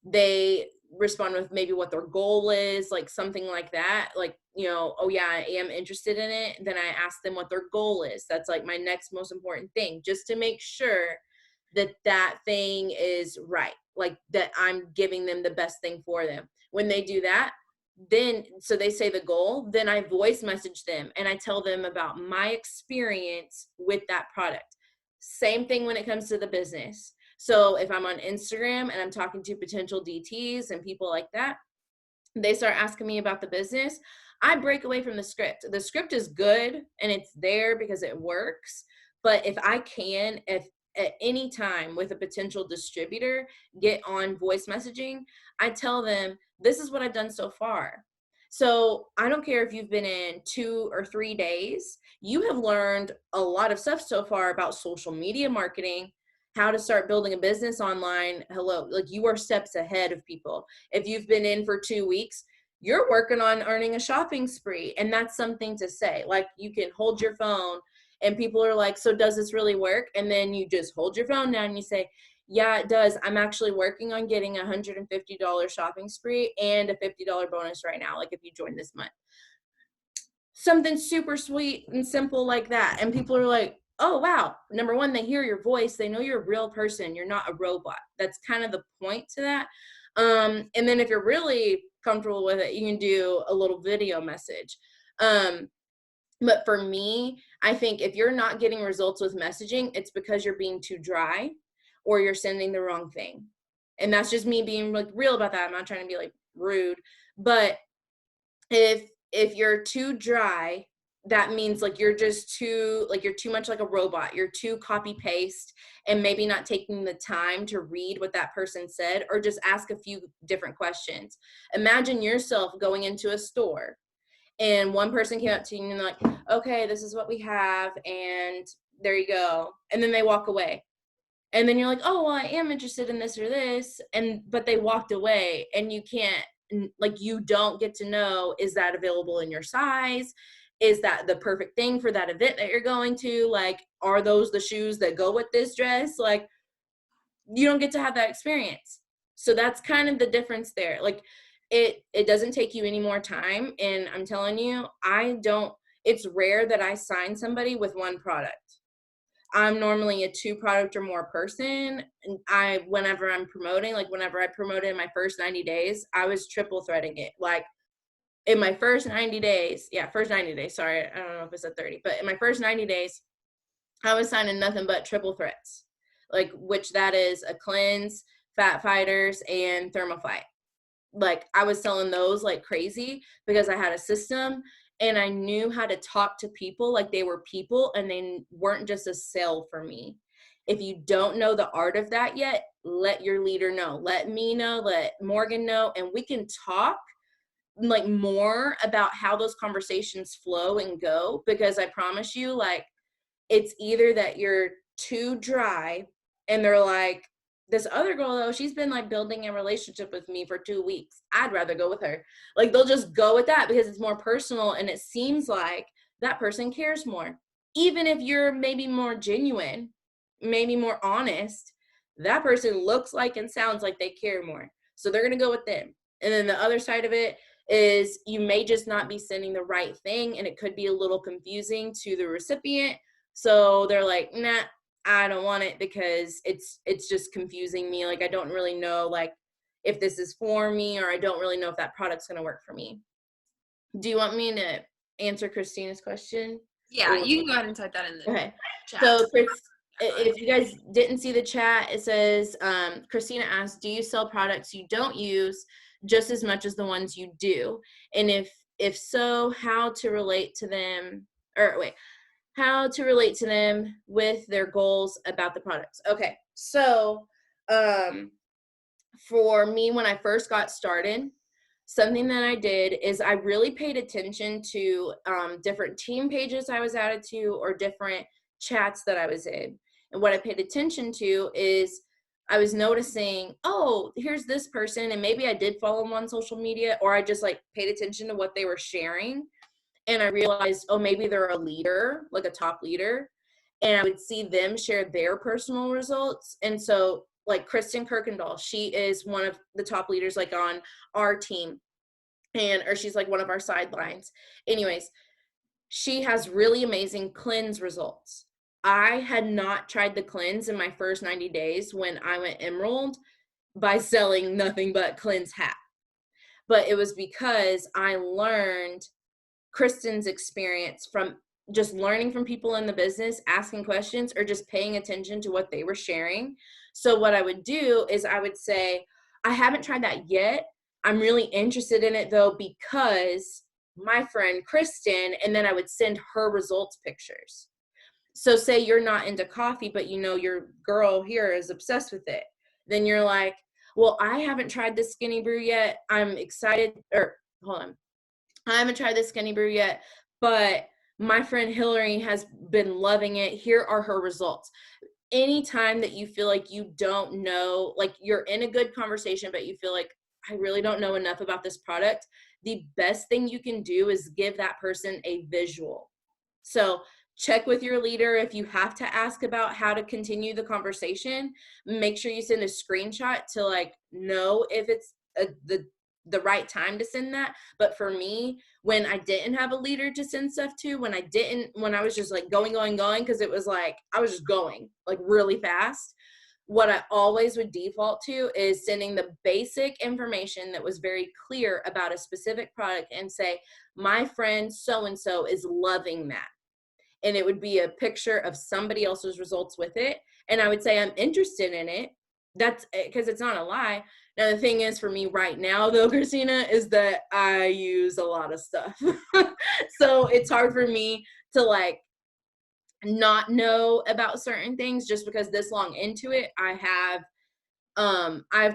They respond with maybe what their goal is, like something like that. Like, you know, oh yeah, I am interested in it. Then I ask them what their goal is. That's like my next most important thing, just to make sure that thing is right, like that I'm giving them the best thing for them. When they do that, then so they say the goal, then I voice message them and I tell them about my experience with that product. Same thing when it comes to the business. So if I'm on Instagram and I'm talking to potential DTs and people like that, they start asking me about the business, I break away from the script. The script is good and it's there because it works. But if I can, if at any time with a potential distributor get on voice messaging, I tell them, this is what I've done so far. So I don't care if you've been in 2 or 3 days, you have learned a lot of stuff so far about social media marketing, how to start building a business online. Hello, like you are steps ahead of people. If you've been in for 2 weeks, you're working on earning a shopping spree. And that's something to say. Like you can hold your phone and people are like, so does this really work? And then you just hold your phone down and you say, yeah, it does. I'm actually working on getting a $150 shopping spree and a $50 bonus right now. Like if you join this month, something super sweet and simple like that. And people are like, oh, wow. Number one, they hear your voice. They know you're a real person. You're not a robot. That's kind of the point to that. And then if you're really comfortable with it, you can do a little video message. But for me, I think if you're not getting results with messaging, it's because you're being too dry or you're sending the wrong thing. And that's just me being like real about that. I'm not trying to be like rude, but if you're too dry, that means like you're just too, like you're too much like a robot. You're too copy paste and maybe not taking the time to read what that person said or just ask a few different questions. Imagine yourself going into a store and one person came up to you and like, okay, this is what we have and there you go. And then they walk away. And then you're like, oh, well, I am interested in this or this. But they walked away and you can't, like, you don't get to know, is that available in your size? Is that the perfect thing for that event that you're going to? Like, are those the shoes that go with this dress? Like, you don't get to have that experience. So that's kind of the difference there. Like, it doesn't take you any more time. And I'm telling you, it's rare that I sign somebody with one product. I'm normally a 2 product or more person. And whenever I'm promoting, like whenever I promoted in my first 90 days, I was triple threading it. Like in my first 90 days, sorry, I don't know if it's at 30, but in my first 90 days, I was signing nothing but triple threats, like which that is a cleanse, fat fighters, and thermophyte. Like I was selling those like crazy because I had a system and I knew how to talk to people like they were people and they weren't just a sale for me. If you don't know the art of that yet, let your leader know. Let me know, let Morgan know, and we can talk like more about how those conversations flow and go, because I promise you, like, it's either that you're too dry and they're like, this other girl though, she's been like building a relationship with me for 2 weeks, I'd rather go with her. Like, they'll just go with that because it's more personal and it seems like that person cares more. Even if you're maybe more genuine, maybe more honest, that person looks like and sounds like they care more, so they're going to go with them. And then the other side of it is you may just not be sending the right thing, and it could be a little confusing to the recipient, so they're like, nah, I don't want it because it's just confusing me. Like, I don't really know, like, if this is for me, or I don't really know if that product's going to work for me. Do you want me to answer Christina's question? Yeah, you can go ahead and type that in the Okay. chat. So Chris, if you guys didn't see the chat, it says, Christina asked, do you sell products you don't use just as much as the ones you do? And if so, how to relate to them, or wait, how to relate to them with their goals about the products. Okay, so for me, when I first got started, something that I did is I really paid attention to different team pages I was added to, or different chats that I was in. And what I paid attention to is I was noticing, oh, here's this person, and maybe I did follow them on social media, or I just like paid attention to what they were sharing. And I realized, oh, maybe they're a leader, like a top leader. And I would see them share their personal results. And so, like Kristen Kirkendall, she is one of the top leaders, like on our team, or she's like one of our sidelines. Anyways, she has really amazing cleanse results. I had not tried the cleanse in my first 90 days when I went Emerald by selling nothing but cleanse hat. But it was because I learned Kristen's experience from just learning from people in the business, asking questions, or just paying attention to what they were sharing. So what I would do is I would say, I haven't tried that yet. I'm really interested in it though, because my friend Kristen, and then I would send her results pictures. So say you're not into coffee, but you know your girl here is obsessed with it. Then you're like, well, I haven't tried this skinny brew yet. I'm excited, or hold on. I haven't tried this skinny brew yet, but my friend Hilary has been loving it. Here are her results. Anytime that you feel like you don't know, like you're in a good conversation, but you feel like I really don't know enough about this product, the best thing you can do is give that person a visual. So check with your leader. If you have to ask about how to continue the conversation, make sure you send a screenshot to like know if it's the right time to send that. But for me, when I didn't have a leader to send stuff to, when I was just like going, because it was like I was just going like really fast, what I always would default to is sending the basic information that was very clear about a specific product and say, my friend so-and-so is loving that. And it would be a picture of somebody else's results with it. And I would say, I'm interested in it. That's because it's not a lie. Now, the thing is for me right now, though, Christina, is that I use a lot of stuff. So it's hard for me to like not know about certain things just because this long into it, I've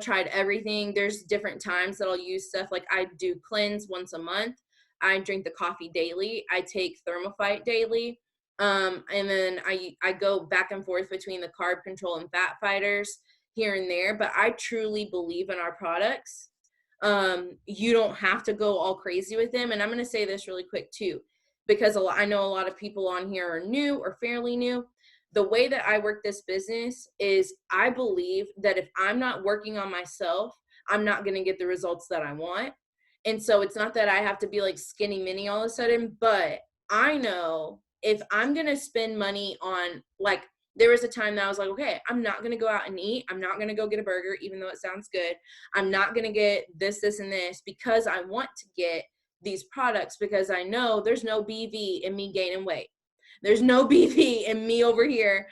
tried everything. There's different times that I'll use stuff. Like I do cleanse once a month. I drink the coffee daily. I take Thermophyte daily. And then I go back and forth between the carb control and fat fighters here and there, but I truly believe in our products. You don't have to go all crazy with them. And I'm going to say this really quick too, because I know a lot of people on here are new or fairly new. The way that I work this business is I believe that if I'm not working on myself, I'm not going to get the results that I want. And so it's not that I have to be like skinny mini all of a sudden, but I know if I'm going to spend money on, like, there was a time that I was like, okay, I'm not going to go out and eat. I'm not going to go get a burger, even though it sounds good. I'm not going to get this, and this, because I want to get these products, because I know there's no BV in me gaining weight. There's no BV in me over here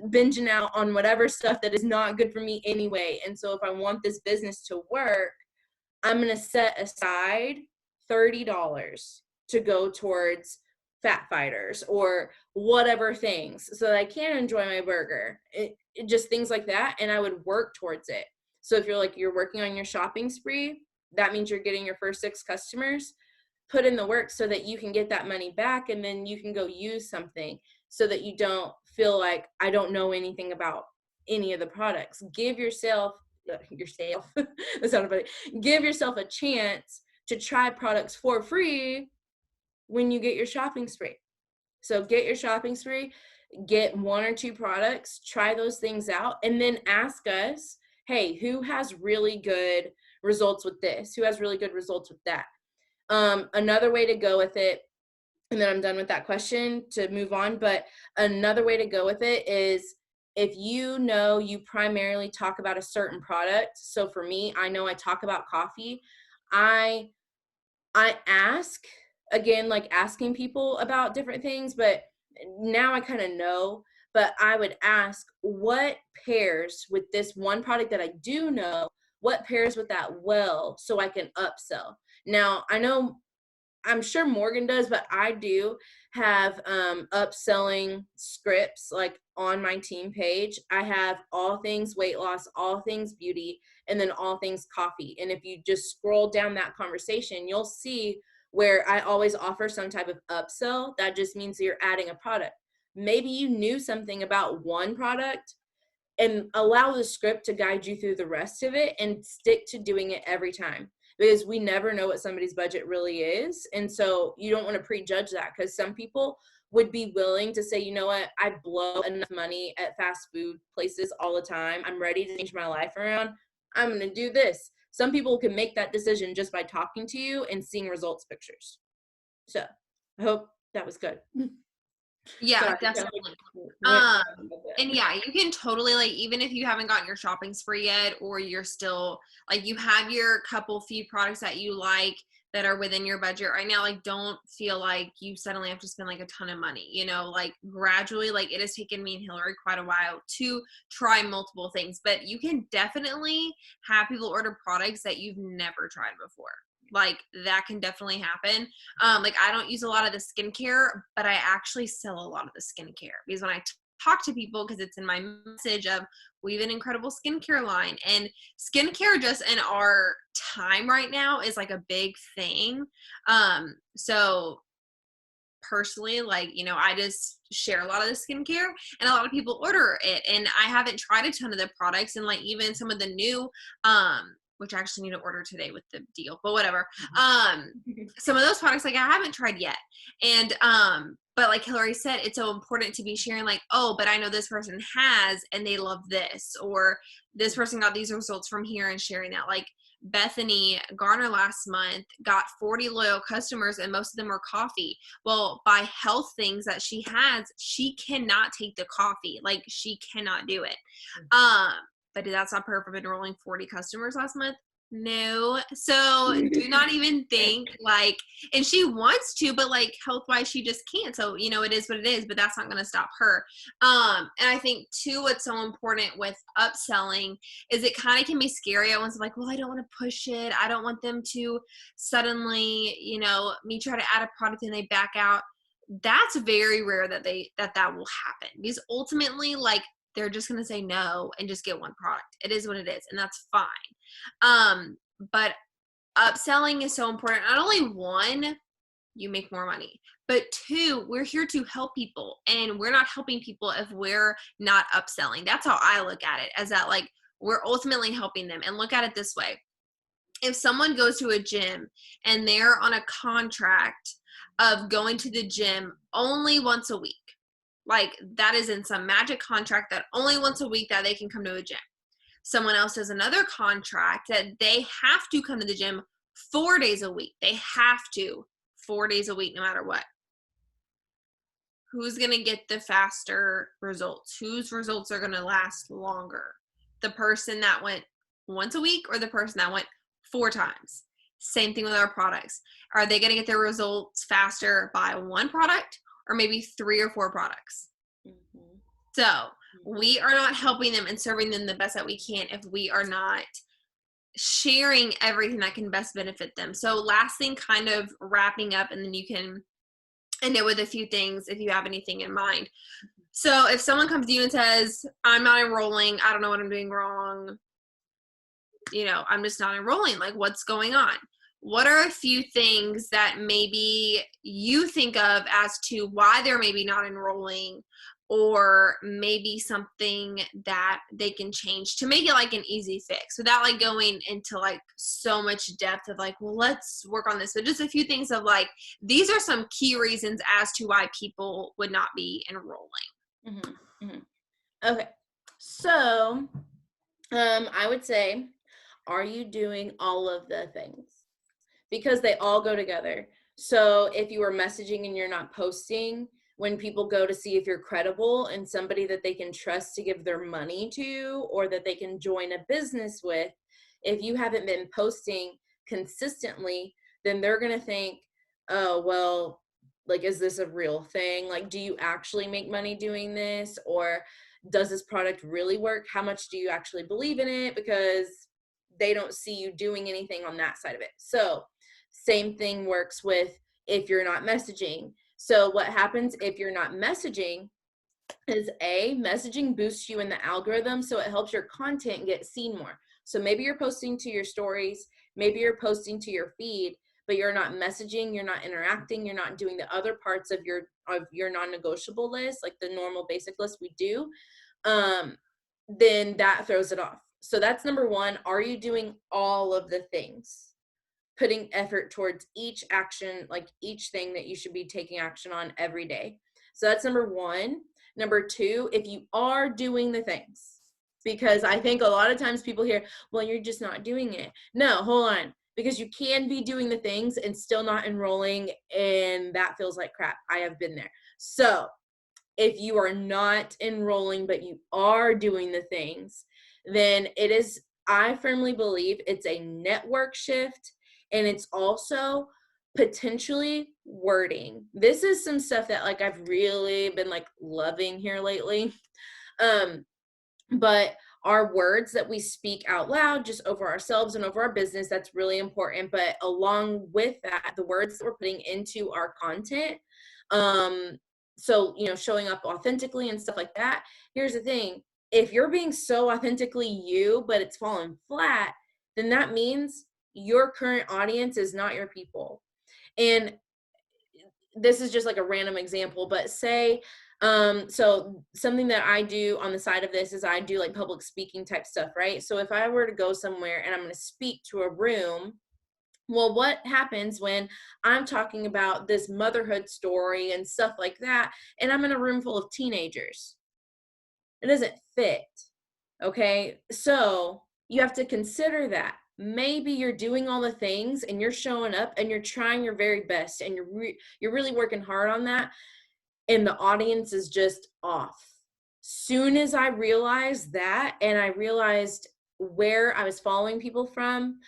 binging out on whatever stuff that is not good for me anyway. And so if I want this business to work, I'm going to set aside $30 to go towards fat fighters or whatever things so that I can enjoy my burger. It just things like that. And I would work towards it. So if you're working on your shopping spree, that means you're getting your first 6 customers. Put in the work so that you can get that money back, and then you can go use something so that you don't feel like I don't know anything about any of the products. Give yourself that sounded funny. Give yourself a chance to try products for free when you get your shopping spree. So get your shopping spree, get 1 or 2 products, try those things out, and then ask us, hey, who has really good results with this? Who has really good results with that? Another way to go with it, and then I'm done with that question to move on, but another way to go with it is if you primarily talk about a certain product. So for me, I know I talk about coffee. I ask, again, like asking people about different things, but now I kind of know, but I would ask what pairs with this one product that I do know, what pairs with that well, so I can upsell. Now, I'm sure Morgan does, but I do have upselling scripts like on my team page. I have all things weight loss, all things beauty, and then all things coffee. And if you just scroll down that conversation, you'll see where I always offer some type of upsell. That just means you're adding a product. Maybe you knew something about one product, and allow the script to guide you through the rest of it and stick to doing it every time, because we never know what somebody's budget really is. And so you don't want to prejudge that, because some people would be willing to say, you know what, I blow enough money at fast food places all the time. I'm ready to change my life around. I'm going to do this. Some people can make that decision just by talking to you and seeing results pictures. So I hope that was good. Yeah, Sorry, definitely. yeah. And yeah, you can totally, like, even if you haven't gotten your shopping spree yet, or you're still like, you have your few products that you like that are within your budget right now, like, don't feel like you suddenly have to spend like a ton of money, like gradually. Like, it has taken me and Hilary quite a while to try multiple things, but you can definitely have people order products that you've never tried before. Like, that can definitely happen. Like, I don't use a lot of the skincare, but I actually sell a lot of the skincare, because when I talk to people, because it's in my message of, we have an incredible skincare line, and skincare just in our time right now is like a big thing. So personally, like, I just share a lot of the skincare, and a lot of people order it, and I haven't tried a ton of the products, and like even some of the new which I actually need to order today with the deal, but whatever. Some of those products, like, I haven't tried yet. And but like Hilary said, it's so important to be sharing, like, oh, but I know this person has, and they love this, or this person got these results from here, and sharing that. Like, Bethany Garner last month got 40 loyal customers, and most of them were coffee. Well, by health things that she has, she cannot take the coffee. Like, she cannot do it. But did that stop her from enrolling 40 customers last month? No. So do not even think like, and she wants to, but like health-wise, she just can't. So, it is what it is, but that's not going to stop her. And I think too, what's so important with upselling is it kind of can be scary. I was like, well, I don't want to push it. I don't want them to suddenly, me try to add a product and they back out. That's very rare that that will happen, because ultimately, like, they're just going to say no and just get one product. It is what it is, and that's fine. But upselling is so important. Not only one, you make more money, but two, we're here to help people, and we're not helping people if we're not upselling. That's how I look at it, as that, like, we're ultimately helping them. And look at it this way. If someone goes to a gym and they're on a contract of going to the gym only once a week, like, that is in some magic contract that only once a week that they can come to a gym. Someone else has another contract that they have to come to the gym 4 days a week. They have to 4 days a week, no matter what. Who's going to get the faster results? Whose results are going to last longer? The person that went once a week, or the person that went 4 times? Same thing with our products. Are they going to get their results faster by one product, or maybe 3 or 4 products? Mm-hmm. So we are not helping them and serving them the best that we can if we are not sharing everything that can best benefit them. So last thing, kind of wrapping up, and then you can end it with a few things if you have anything in mind. So if someone comes to you and says, I'm not enrolling, I don't know what I'm doing wrong, I'm just not enrolling, like what's going on? What are a few things that maybe you think of as to why they're maybe not enrolling, or maybe something that they can change to make it like an easy fix without like going into like so much depth of like, well, let's work on this. So just a few things of like, these are some key reasons as to why people would not be enrolling. Mm-hmm. Mm-hmm. Okay. So, I would say, are you doing all of the things? Because they all go together. So if you are messaging and you're not posting, when people go to see if you're credible and somebody that they can trust to give their money to, or that they can join a business with, if you haven't been posting consistently, then they're going to think, oh, well, like, is this a real thing? Like, do you actually make money doing this? Or does this product really work? How much do you actually believe in it? Because they don't see you doing anything on that side of it. So same thing works with if you're not messaging. So what happens if you're not messaging is messaging boosts you in the algorithm, so it helps your content get seen more. So maybe you're posting to your stories, maybe you're posting to your feed, but you're not messaging, you're not interacting, you're not doing the other parts of your non-negotiable list, like the normal basic list we do. Then that throws it off. So that's number one. Are you doing all of the things? Putting effort towards each action, like each thing that you should be taking action on every day. So that's number one. Number two, if you are doing the things, because I think a lot of times people hear, well, you're just not doing it. No, hold on. Because you can be doing the things and still not enrolling, and that feels like crap. I have been there. So if you are not enrolling, but you are doing the things, then I firmly believe it's a network shift, and it's also potentially wording. This is some stuff that like I've really been like loving here lately. But our words that we speak out loud just over ourselves and over our business, that's really important. But along with that, the words that we're putting into our content, so showing up authentically and stuff like that. Here's the thing: if you're being so authentically you, but it's falling flat, then that means your current audience is not your people. And this is just like a random example, but say, so something that I do on the side of this is I do like public speaking type stuff, right? So if I were to go somewhere and I'm going to speak to a room, well, what happens when I'm talking about this motherhood story and stuff like that, and I'm in a room full of teenagers? It doesn't fit. Okay. So you have to consider that. Maybe you're doing all the things and you're showing up and you're trying your very best and you're really working hard on that, and the audience is just off. Soon as I realized that, and I realized where I was following people from,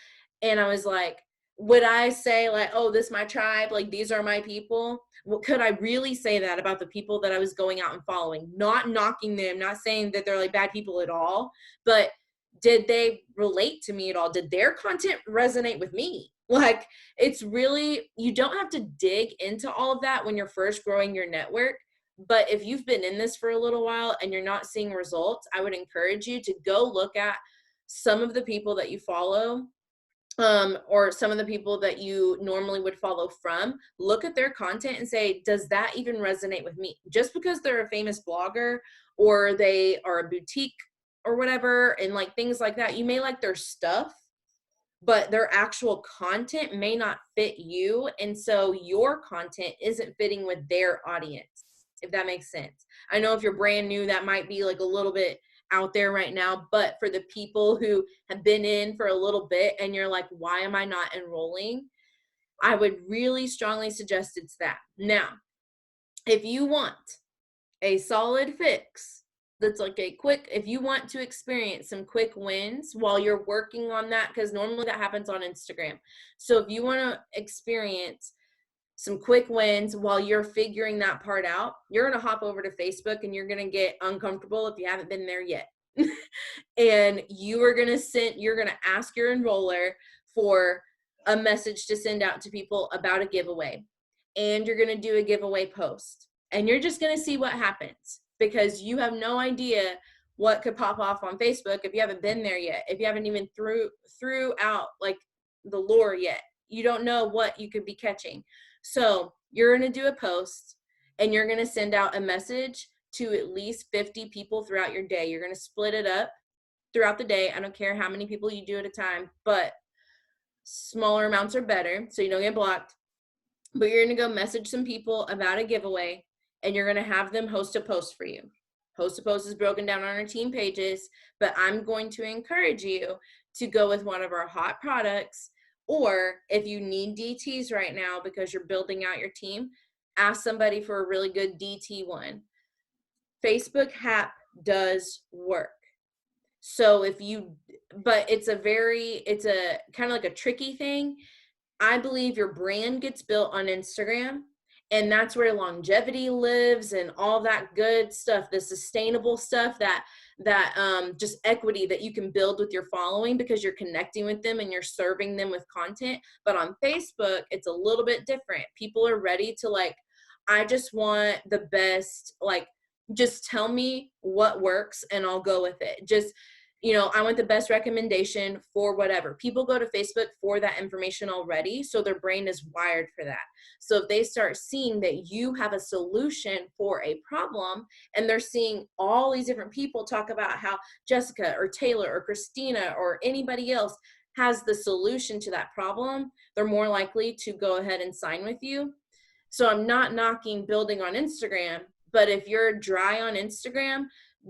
and I was like, would I say like, oh, this is my tribe, like these are my people? Could I really say that about the people that I was going out and following? Not knocking them, not saying that they're like bad people at all, but did they relate to me at all? Did their content resonate with me? Like, it's really, you don't have to dig into all of that when you're first growing your network. But if you've been in this for a little while and you're not seeing results, I would encourage you to go look at some of the people that you follow, or some of the people that you normally would follow from. Look at their content and say, does that even resonate with me? Just because they're a famous blogger or they are a boutique or whatever, and like things like that, you may like their stuff, but their actual content may not fit you. And so your content isn't fitting with their audience, if that makes sense. I know if you're brand new, that might be like a little bit out there right now, but for the people who have been in for a little bit and you're like, why am I not enrolling? I would really strongly suggest it's that. Now, if you want a solid fix, that's like a quick, if you want to experience some quick wins while you're working on that, because normally that happens on Instagram. So if you want to experience some quick wins while you're figuring that part out, you're going to hop over to Facebook and you're going to get uncomfortable if you haven't been there yet. And you're going to ask your enroller for a message to send out to people about a giveaway. And you're going to do a giveaway post. And you're just going to see what happens, because you have no idea what could pop off on Facebook if you haven't been there yet. If you haven't even threw out like the lure yet, you don't know what you could be catching. So you're going to do a post, and you're going to send out a message to at least 50 people throughout your day. You're going to split it up throughout the day. I don't care how many people you do at a time, but smaller amounts are better so you don't get blocked. But you're going to go message some people about a giveaway, and you're going to have them host a post for you. Host a post is broken down on our team pages, but I'm going to encourage you to go with one of our hot products, or if you need DTs right now because you're building out your team, ask somebody for a really good DT one. Facebook HAP does work. So but it's a kind of like a tricky thing. I believe your brand gets built on Instagram, and that's where longevity lives and all that good stuff, the sustainable stuff, that just equity that you can build with your following because you're connecting with them and you're serving them with content. But on Facebook, it's a little bit different. People are ready to I just want the best, just tell me what works and I'll go with it. Just, I want the best recommendation for whatever. People go to Facebook for that information already, so their brain is wired for that. So if they start seeing that you have a solution for a problem, and they're seeing all these different people talk about how Jessica or Taylor or Christina or anybody else has the solution to that problem, they're more likely to go ahead and sign with you. So I'm not knocking building on Instagram, but if you're dry on Instagram,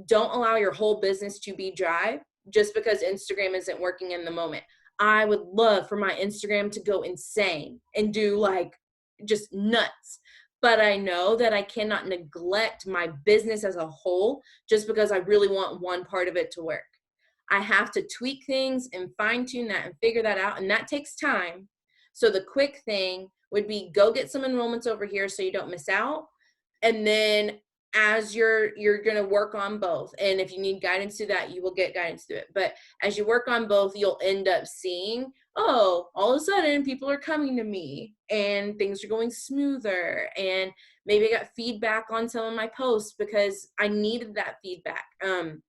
don't allow your whole business to be dry just because Instagram isn't working in the moment. I would love for my Instagram to go insane and do just nuts. But I know that I cannot neglect my business as a whole just because I really want one part of it to work. I have to tweak things and fine tune that and figure that out. And that takes time. So the quick thing would be go get some enrollments over here so you don't miss out. And then as you're going to work on both, and if you need guidance to that, you will get guidance to it. But as you work on both, you'll end up seeing, all of a sudden people are coming to me and things are going smoother. And maybe I got feedback on some of my posts because I needed that feedback. And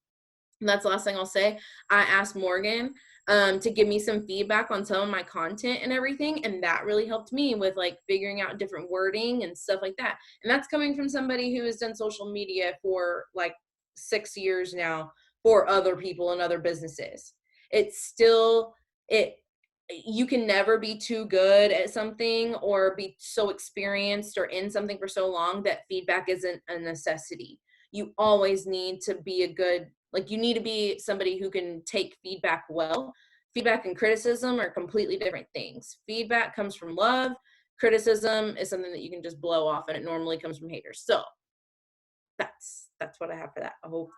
that's the last thing I'll say. I asked Morgan to give me some feedback on some of my content and everything. And that really helped me with figuring out different wording and stuff like that. And that's coming from somebody who has done social media for 6 years now for other people and other businesses. You can never be too good at something or be so experienced or in something for so long that feedback isn't a necessity. You always need to be you need to be somebody who can take feedback well. Feedback and criticism are completely different things. Feedback comes from love. Criticism is something that you can just blow off, and it normally comes from haters. So that's what I have for that.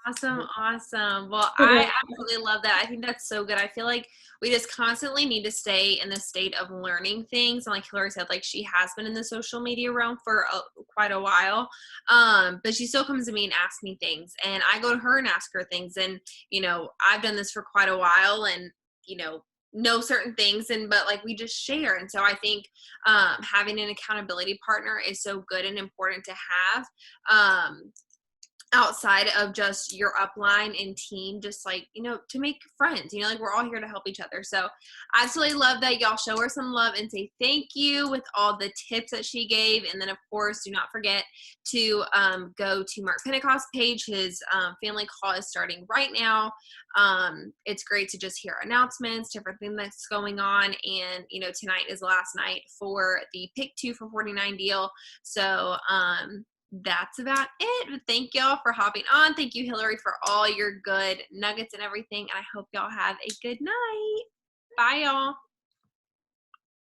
Awesome. Well, I absolutely love that. I think that's so good. I feel like we just constantly need to stay in the state of learning things. And like Hilary said, she has been in the social media realm for quite a while. But she still comes to me and asks me things, and I go to her and ask her things. And, I've done this for quite a while, and, know certain things, but we just share. And so I think having an accountability partner is so good and important to have. Outside of just your upline and team, just to make friends, we're all here to help each other. So I absolutely love that. Y'all show her some love and say thank you with all the tips that she gave. And then of course, do not forget to go to Mark Pentecost's page. His family call is starting right now. It's great to just hear announcements, different things that's going on. And, tonight is the last night for the pick 2 for 49 deal. So, that's about it. Thank y'all for hopping on. Thank you, Hilary, for all your good nuggets and everything. And I hope y'all have a good night. Bye, y'all.